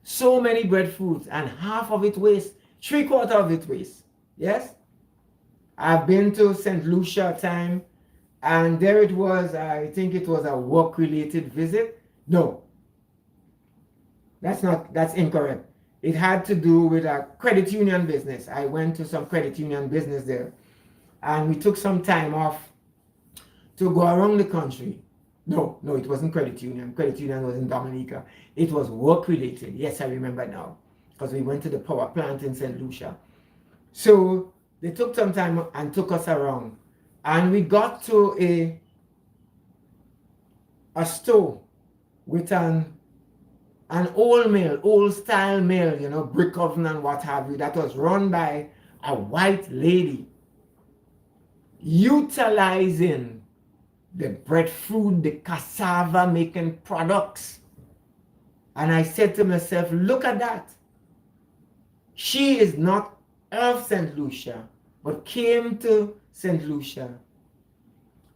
So many breadfruit, and half of it waste, 3/4 of it waste. Yes? I've been to St. Lucia time, and there it was, I think it was a work-related visit. No, that's incorrect. It had to do with a credit union business. I went to some credit union business there, and we took some time off to go around the country. No, it wasn't credit union. Credit union was in Dominica. It was work-related. Yes, I remember now, because we went to the power plant in St. Lucia. So they took some time and took us around, and we got to a store with an old mill, old style mill, you know, brick oven and what have you, that was run by a white lady, utilizing the breadfruit, the cassava making products. And I said to myself, look at that. She is not of St. Lucia, but came to St. Lucia,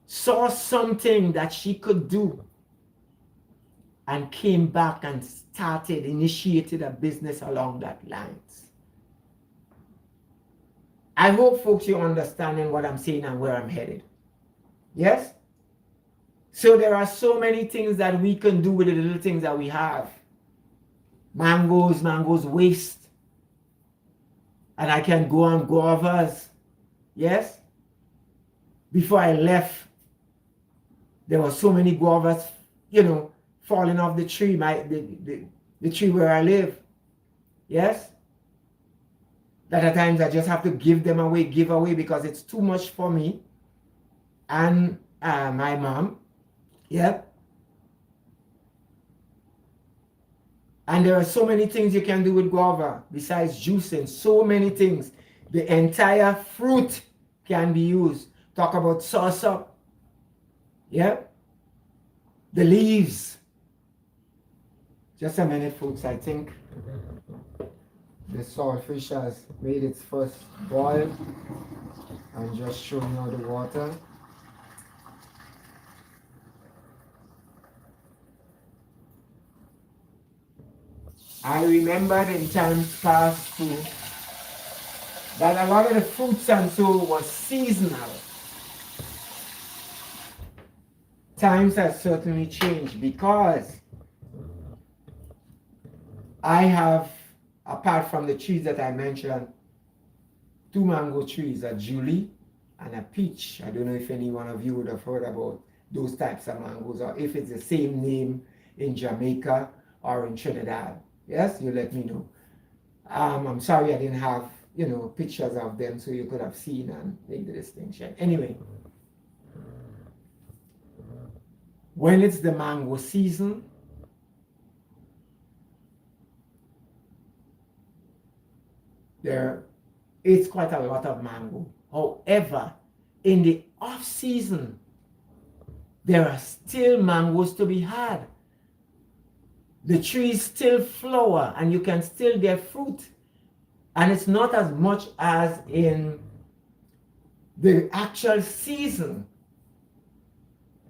saw something that she could do, and came back and initiated a business along that lines. I hope folks you're understanding what I'm saying and where I'm headed. Yes? So there are so many things that we can do with the little things that we have. Mangoes waste. And I can go on guavas. Yes? Before I left, there were so many guavas, you know, falling off the tree, the tree where I live. Yes? That at times I just have to give away because it's too much for me and my mom. Yep. And there are so many things you can do with guava besides juicing. So many things. The entire fruit can be used. Talk about sauce up. Yep. The leaves. Just a minute, folks. I think the saltfish has made its first boil. I'm just showing you the water. I remembered in times past too that a lot of the fruits and so was seasonal. times have certainly changed because I have, apart from the trees that I mentioned, 2 mango trees, a Julie and a peach. I don't know if any one of you would have heard about those types of mangoes or if it's the same name in Jamaica or in Trinidad. Yes, you let me know. I'm sorry I didn't have, pictures of them so you could have seen and make the distinction. Anyway, when it's the mango season, there is quite a lot of mango. However, in the off season, there are still mangoes to be had. The trees still flower and you can still get fruit. And it's not as much as in the actual season.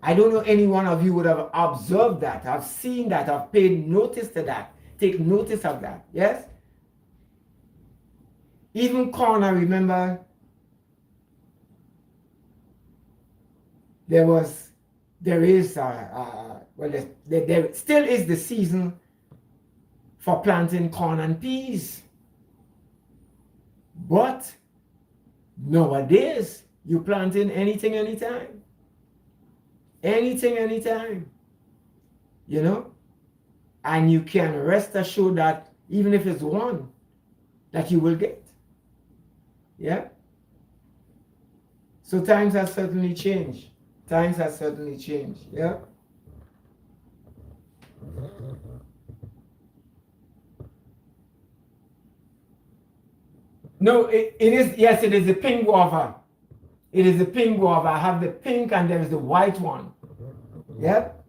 I don't know any one of you would have observed that, have seen that, have paid notice to that, take notice of that, yes? Even corn, I remember there still is the season for planting corn and peas. But nowadays, you plant in anything, anytime. Anything, anytime. And you can rest assured that even if it's one, that you will get. Yeah? So times have certainly changed. Times have certainly changed. Yeah? No, it is, yes, it is the pink guava. It is the pink guava. I have the pink and there is the white one. Yep.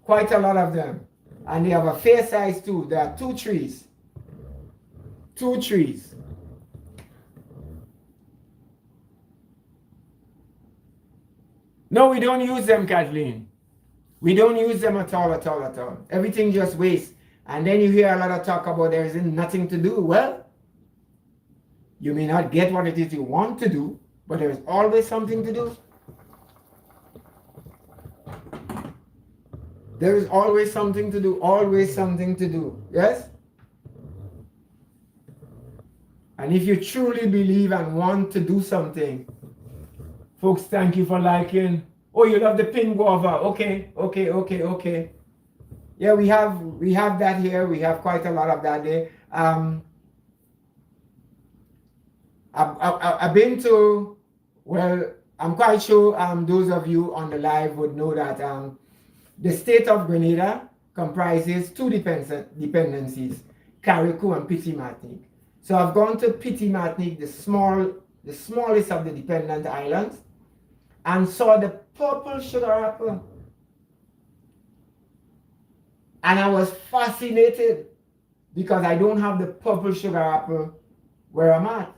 Quite a lot of them. And they have a fair size too. There are 2 trees. 2 trees. No, we don't use them, Kathleen. We don't use them at all, at all, at all. Everything just waste. And then you hear a lot of talk about there is nothing to do. Well, you may not get what it is you want to do, but there is always something to do. There is always something to do, always something to do. Yes? And if you truly believe and want to do something, folks, thank you for liking. Oh, you love the pink guava. Okay. Yeah, we have that here. We have quite a lot of that there. I've been to, well, I'm quite sure those of you on the live would know that the state of Grenada comprises 2 dependencies, Carriacou and Petit Martinique. So I've gone to Petit Martinique, the smallest of the dependent islands, and saw the purple sugar apple. And I was fascinated because I don't have the purple sugar apple where I'm at.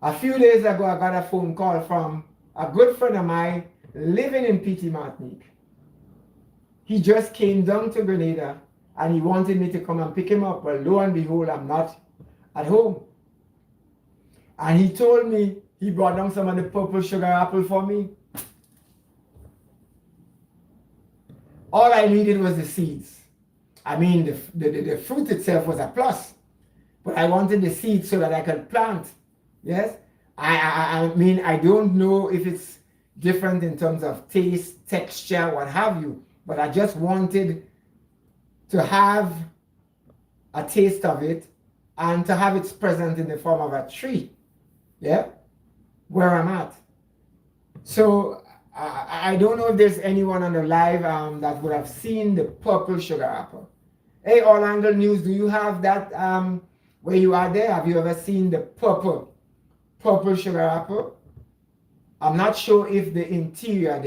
A few days ago, I got a phone call from a good friend of mine living in Petit Martinique. He just came down to Grenada and he wanted me to come and pick him up. Well, lo and behold, I'm not at home. And he told me he brought down some of the purple sugar apple for me. All I needed was the seeds. I mean, the fruit itself was a plus, but I wanted the seeds so that I could plant. Yes? I mean, I don't know if it's different in terms of taste, texture, what have you, but I just wanted to have a taste of it and to have it present in the form of a tree. Yeah? Where I'm at. So, I don't know if there's anyone on the live that would have seen the purple sugar apple. Hey, All Angle News, do you have that where you are there? Have you ever seen the purple sugar apple? I'm not sure if the interior,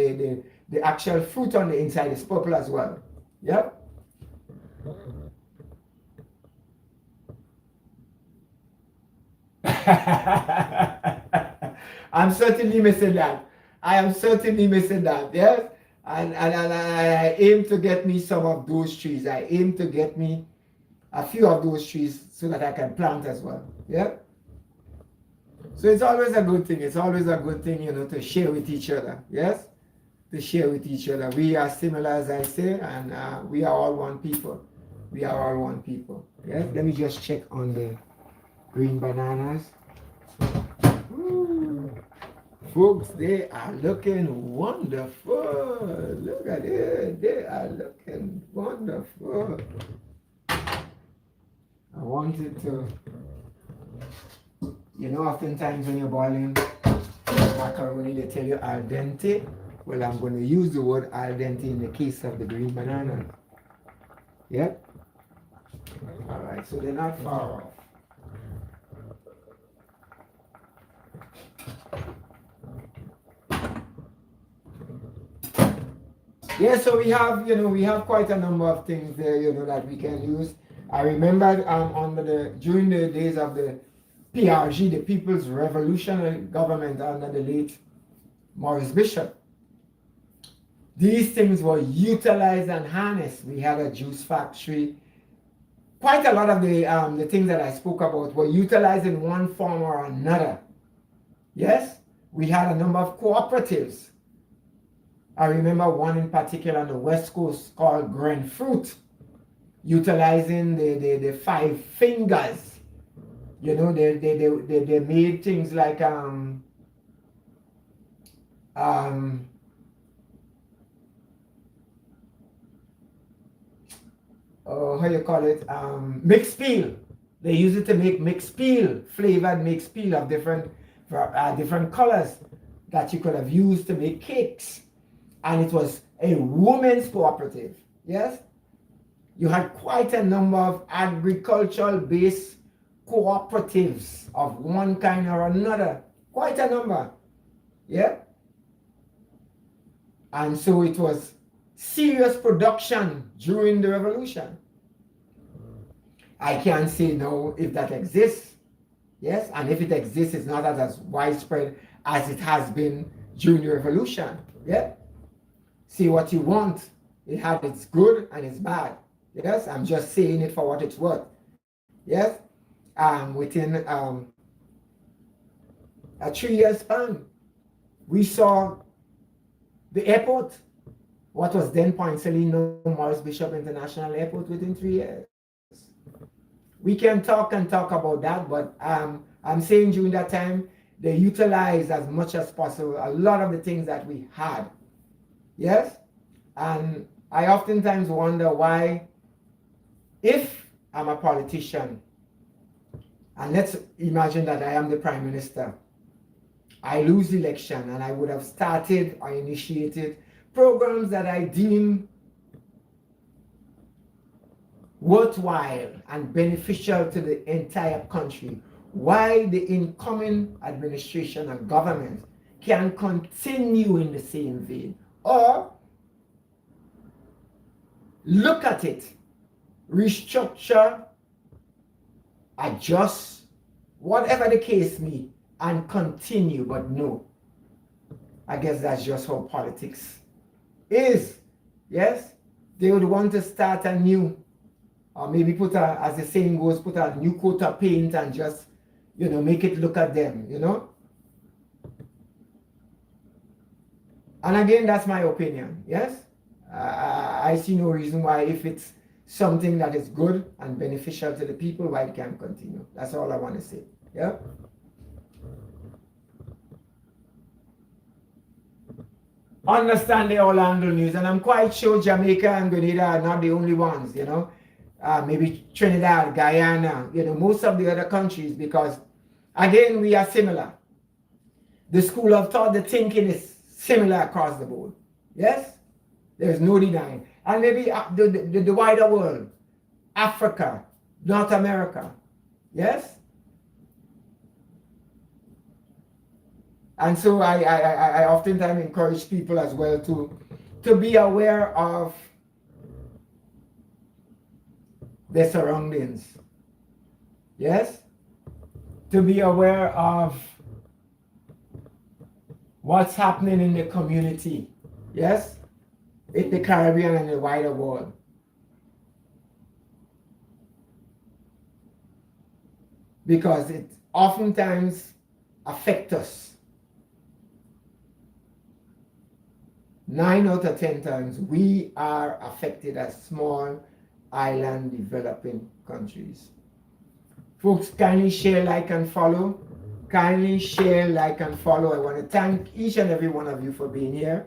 the actual fruit on the inside is purple as well. Yep. I'm certainly missing that. I am certainly missing that, yes? And I aim to get me some of those trees. I aim to get me a few of those trees so that I can plant as well, yeah? So it's always a good thing. It's always a good thing, to share with each other. Yes? To share with each other. We are similar, as I say, and we are all one people. We are all one people. Yes? Let me just check on the green bananas. Ooh. Folks, they are looking wonderful. Look at it. They are looking wonderful. I wanted to, oftentimes when you're boiling macaroni, they tell you al dente. Well, I'm going to use the word al dente in the case of the green banana. Yep. All right, so they're not far off. Yeah, so we have quite a number of things there, that we can use. I remember during the days of the PRG, the People's Revolutionary Government under the late Maurice Bishop, these things were utilized and harnessed. We had a juice factory. Quite a lot of the things that I spoke about were utilized in one form or another. Yes, we had a number of cooperatives. I remember one in particular on the West Coast called Grain Fruit, utilizing the five fingers. They made things like how you call it? Mixed peel. They use it to make mixed peel, flavored mixed peel of different colors that you could have used to make cakes. And it was a women's cooperative. Yes? You had quite a number of agricultural-based cooperatives of one kind or another. Quite a number. Yeah? And so it was serious production during the revolution. I can't say no if that exists. Yes? And if it exists, it's not as widespread as it has been during the revolution. Yeah? See what you want. It had its good and its bad. Yes, I'm just saying it for what it's worth. Yes, within a 3-year span, we saw the airport, what was then Point Selino Maurice Bishop International Airport, within 3 years. We can talk about that, but I'm saying during that time, they utilized as much as possible a lot of the things that we had. Yes? And I oftentimes wonder why, if I'm a politician, and let's imagine that I am the Prime Minister, I lose the election and I would have started or initiated programs that I deem worthwhile and beneficial to the entire country. Why the incoming administration and government can continue in the same vein, or look at it, restructure, adjust, whatever the case may, and continue. But no, I guess that's just how politics is. Yes, they would want to start anew, or maybe put a, as the saying goes, put a new coat of paint and just, make it look at them, And again, that's my opinion. Yes, I see no reason why, if it's something that is good and beneficial to the people, why it can't continue. That's all I want to say. Yeah. Understand the Orlando news, and I'm quite sure Jamaica and Grenada are not the only ones. Maybe Trinidad, Guyana, most of the other countries, because again, we are similar. The school of thought, the thinking is similar across the board. Yes? There's no denying. And maybe the wider world, Africa, North America. Yes? And so I oftentimes encourage people as well to be aware of their surroundings. Yes? To be aware of what's happening in the community. Yes? In the Caribbean and the wider world. Because it oftentimes affect us. 9 out of 10 times we are affected as small island developing countries. Folks, kindly share, like, and follow. Kindly share, like, and follow. I want to thank each and every one of you for being here.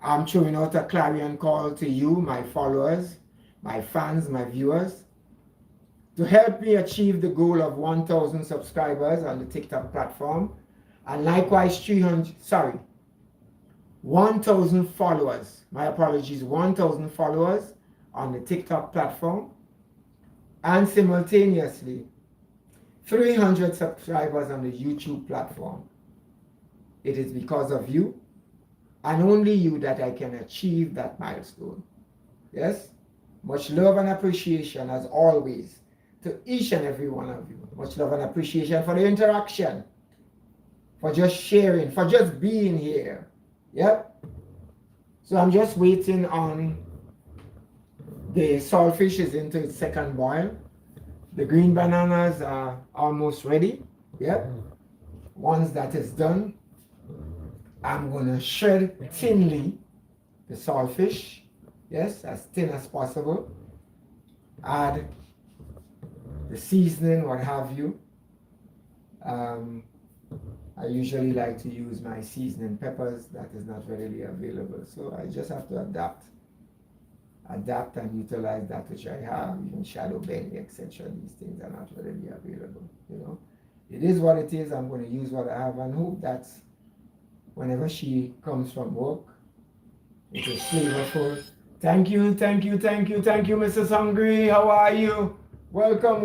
I'm throwing out a clarion call to you, my followers, my fans, my viewers, to help me achieve the goal of 1,000 subscribers on the TikTok platform, and likewise 1,000 followers. My apologies, 1,000 followers on the TikTok platform, and simultaneously 300 subscribers on the YouTube platform. It is because of you and only you that I can achieve that milestone. Yes? Much love and appreciation as always to each and every one of you. Much love and appreciation for the interaction, for just sharing, for just being here. Yep. So I'm just waiting on the saltfish is into its second boil. The green bananas are almost ready. Yep. Once that is done, I'm going to shred thinly the saltfish. Yes, as thin as possible. Add the seasoning, what have you. I usually like to use my seasoning peppers. That is not readily available. So I just have to adapt and utilize that which I have. Even shadow benny, etc. These things are not readily available. You know, it is what it is. I'm going to use what I have and hope that whenever she comes from work, it is flavorful. Thank you, Mrs. Hungry. How are you? Welcome,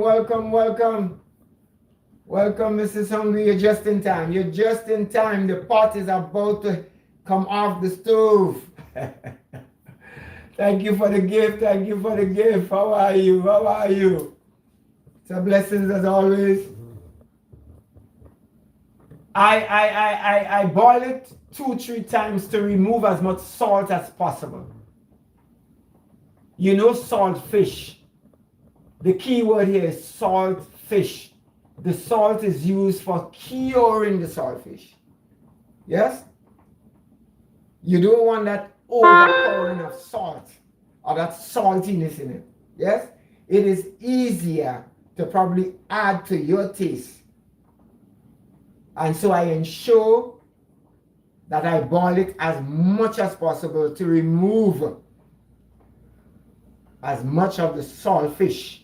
Mrs. Hungry. You're just in time. The pot is about to come off the stove. Thank you for the gift. How are you? So blessings as always. I boil it 2-3 times to remove as much salt as possible. You know, salt fish. The key word here is salt fish. The salt is used for curing the saltfish. Yes? You don't want that overpowering of salt or that saltiness in it. Yes? It is easier to probably add to your taste. And so I ensure that I boil it as much as possible to remove as much of the saltfish,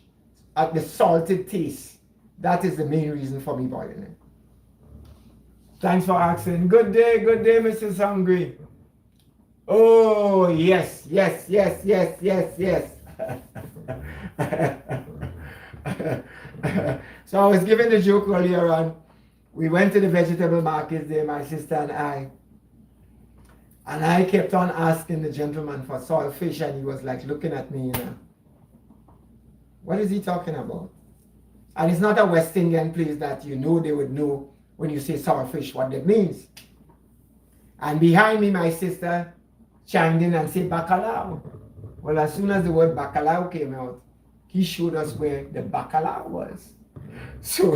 the salted taste. That is the main reason for me boiling it. Thanks for asking. Good day, Mrs. Hungry. Oh, yes. So I was giving the joke earlier on. We went to the vegetable market there, my sister and I kept on asking the gentleman for saltfish, and he was like looking at me, you know. What is he talking about? And it's not a West Indian place that you know they would know when you say saltfish what that means. And behind me, my sister chimed in and said bacalao. Well, as soon as the word bacalao came out, he showed us where the bacalao was. So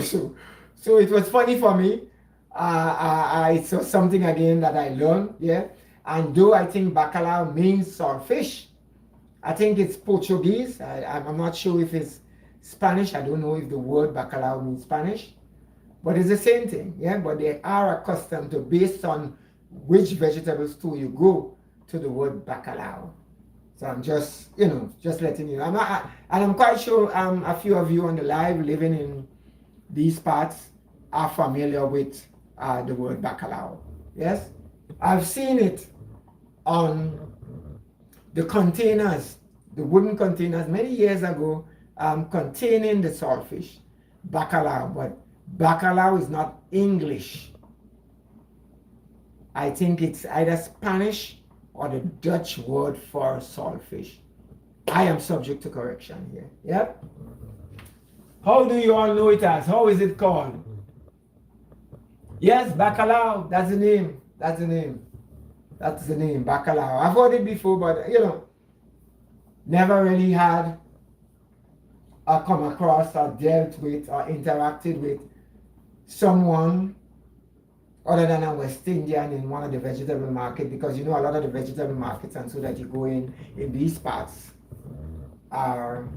it was funny for me. I saw something again that I learned, yeah. And though I think bacalao means saltfish, I think it's Portuguese. I'm not sure if it's Spanish. I don't know if the word bacalao means Spanish. But it's the same thing, yeah. But they are accustomed to, based on which vegetable store you go, to the word bacalao. So I'm just, just letting you know. And I'm quite sure a few of you on the live living in these parts are familiar with the word bacalao. Yes? I've seen it on the containers, the wooden containers many years ago, containing the saltfish, bacalao. But bacalao is not English. I think it's either Spanish or the Dutch word for saltfish. I am subject to correction here. Yep. How do you all know it as? How is it called? Yes, bacalao. That's the name. That's the name, bacalao. I've heard it before, but never really had come across or dealt with or interacted with someone other than a West Indian in one of the vegetable market, because you know a lot of the vegetable markets and so that you go in these parts are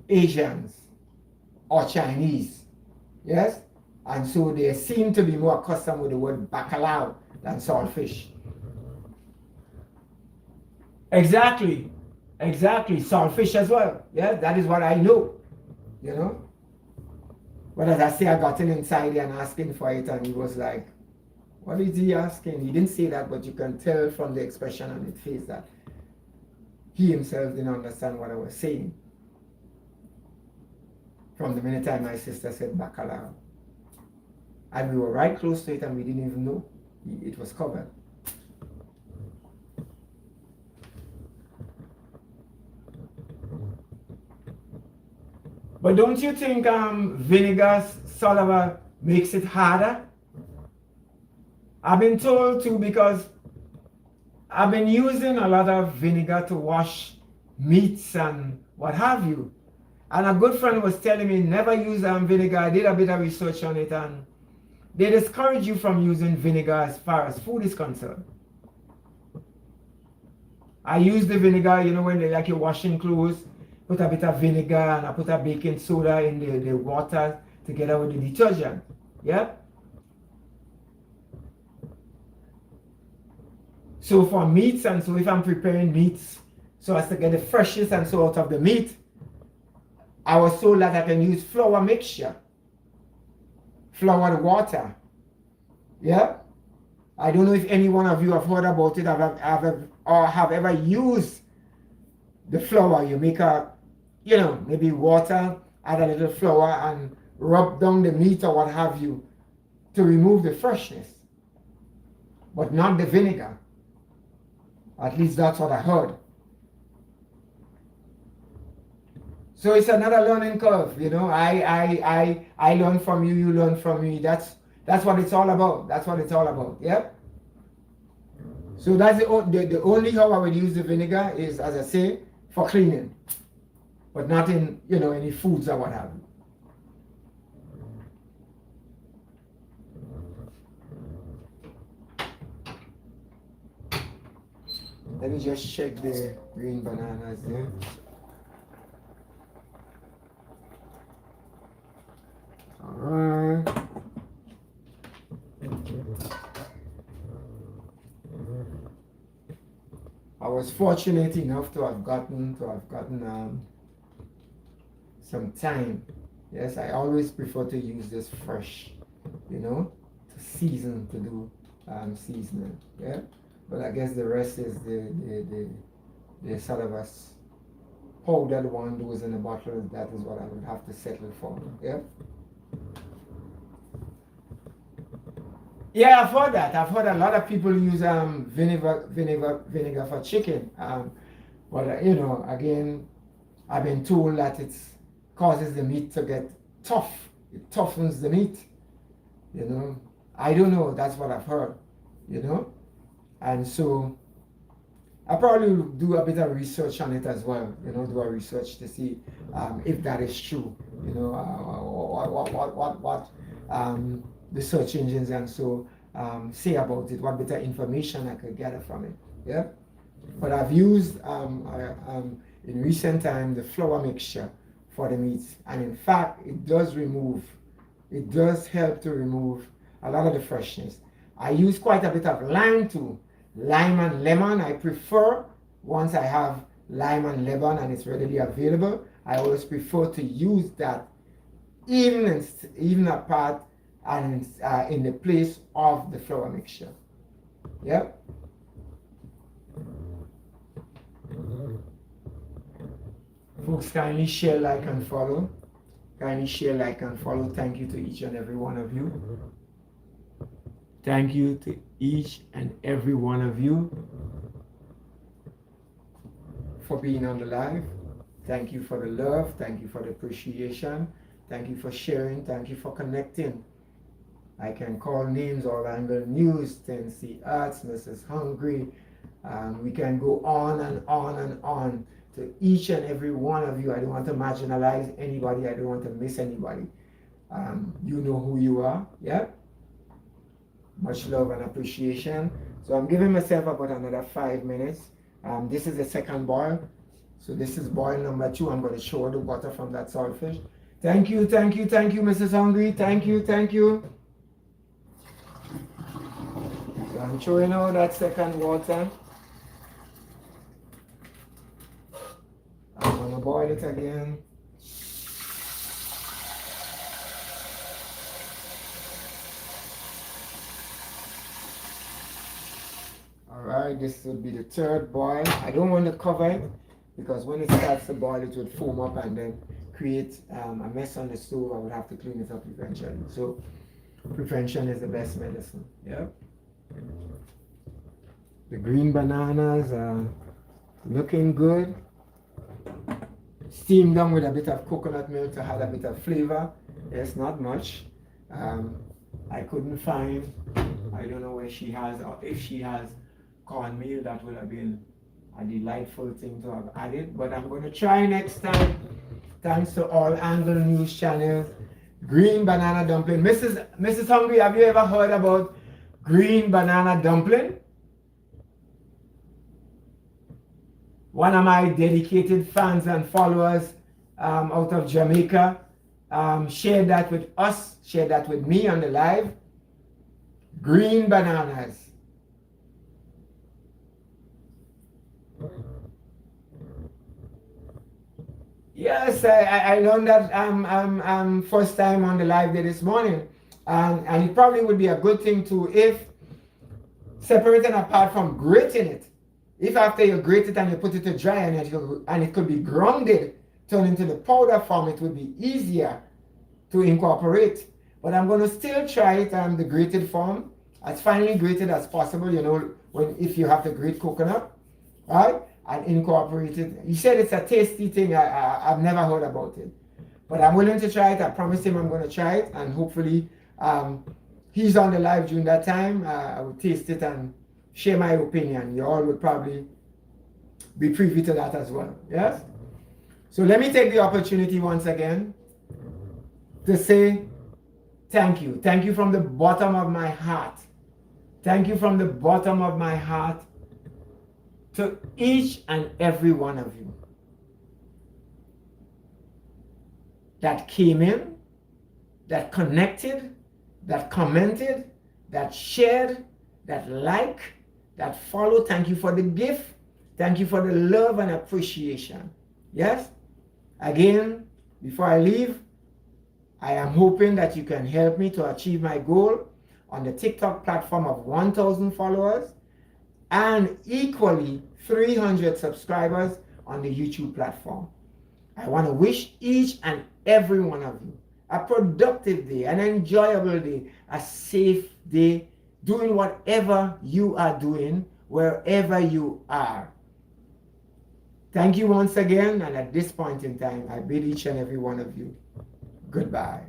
Asians or Chinese, yes? And so they seem to be more accustomed with the word bacalao than saltfish. Exactly, exactly, saltfish as well, yeah? That is what I know, you know? But as I say, I got in inside and asking for it, and he was like, what is he asking? He didn't say that, but you can tell from the expression on his face that he himself didn't understand what I was saying. From the minute time my sister said bacalao. And we were right close to it and we didn't even know it was covered. But don't you think vinegar soluble makes it harder? I've been told to, because I've been using a lot of vinegar to wash meats and what have you. And a good friend was telling me never use vinegar. I did a bit of research on it, and they discourage you from using vinegar as far as food is concerned. I use the vinegar, you know, when they like you're washing clothes, put a bit of vinegar and I put a baking soda in the water together with the detergent. Yeah? So for meats, and so if I'm preparing meats so as to get the freshness and so out of the meat, I was told that I can use flour mixture, flour water. Yeah? I don't know if any one of you have heard about it or have ever used the flour. You make a, you know, maybe water, add a little flour and rub down the meat or what have you to remove the freshness, but not the vinegar. At least that's what I heard. So it's another learning curve, you know. I learn from you, you learn from me. That's what it's all about. That's what it's all about. Yeah. So that's the only how I would use the vinegar is, as I say, for cleaning, but not in, you know, any foods or what have you. Let me just check the green bananas there. Alright. I was fortunate enough to have gotten some time. Yes, I always prefer to use this fresh, you know, to season, to do seasoning. Yeah, but I guess the rest is the sort of a powdered one, those in the bottle. That is what I would have to settle for. Yeah. Yeah, I've heard that. I've heard a lot of people use vinegar for chicken. But you know, again, I've been told that it causes the meat to get tough. It toughens the meat. You know, I don't know. That's what I've heard. You know, and so I probably will do a bit of research on it as well. You know, do a research to see if that is true. You know, what the search engines and so say about it, what better information I could gather from it. Yeah, but I've used in recent time the flour mixture for the meats, and in fact it does help to remove a lot of the freshness. I use quite a bit of lime too, lime and lemon. I prefer, once I have lime and lemon and it's readily available, I always prefer to use that even apart and in the place of the flour mixture. Yep. Folks, kindly share, like, and follow. Kindly share, like, and follow. Thank you to each and every one of you. Thank you to each and every one of you for being on the live. Thank you for the love. Thank you for the appreciation. Thank you for sharing. Thank you for connecting. I can call names: Orlando News, Tennessee Arts, Mrs. Hungry. We can go on and on and on to each and every one of you. I don't want to marginalize anybody. I don't want to miss anybody. You know who you are, yeah? Much love and appreciation. So I'm giving myself about another 5 minutes. This is the second boil. So this is boil number 2. I'm going to show the water from that saltfish. Thank you, thank you, thank you, Mrs. Hungry. Thank you, thank you. So I'm showing out that second water. I'm going to boil it again. Alright, this would be the third boil. I don't want to cover it because when it starts to boil, it would foam up and then create a mess on the stove. I would have to clean it up eventually. So prevention is the best medicine. Yeah. The green bananas are looking good. Steamed them with a bit of coconut milk to add a bit of flavor. Yes, not much. I couldn't find, I don't know where she has, or if she has cornmeal. That would have been a delightful thing to have added, but I'm going to try next time. Thanks to all Angle News channels. Green banana dumpling. Mrs. Hungry, have you ever heard about green banana dumpling? One of my dedicated fans and followers out of Jamaica shared that with us, shared that with me on the live. Green bananas. Yes, I learned that first time on the live day this morning. And it probably would be a good thing to, if separating apart from grating it, if after you grate it and you put it to dry and it could be grounded, turn into the powder form, it would be easier to incorporate. But I'm going to still try it the grated form, as finely grated as possible, you know, if you have to grate coconut, right? And incorporate it. He said it's a tasty thing. I've never heard about it. But I'm willing to try it. I promised him I'm going to try it. And hopefully he's on the live during that time. I will taste it and share my opinion. You all would probably be privy to that as well. Yes? So let me take the opportunity once again to say thank you. Thank you from the bottom of my heart. Thank you from the bottom of my heart to each and every one of you that came in, that connected, that commented, that shared, that liked, that followed. Thank you for the gift. Thank you for the love and appreciation. Yes? Again, before I leave, I am hoping that you can help me to achieve my goal on the TikTok platform of 1,000 followers and equally 300 subscribers on the YouTube platform. I want to wish each and every one of you a productive day, an enjoyable day, a safe day, doing whatever you are doing, wherever you are. Thank you once again, and at this point in time, I bid each and every one of you goodbye.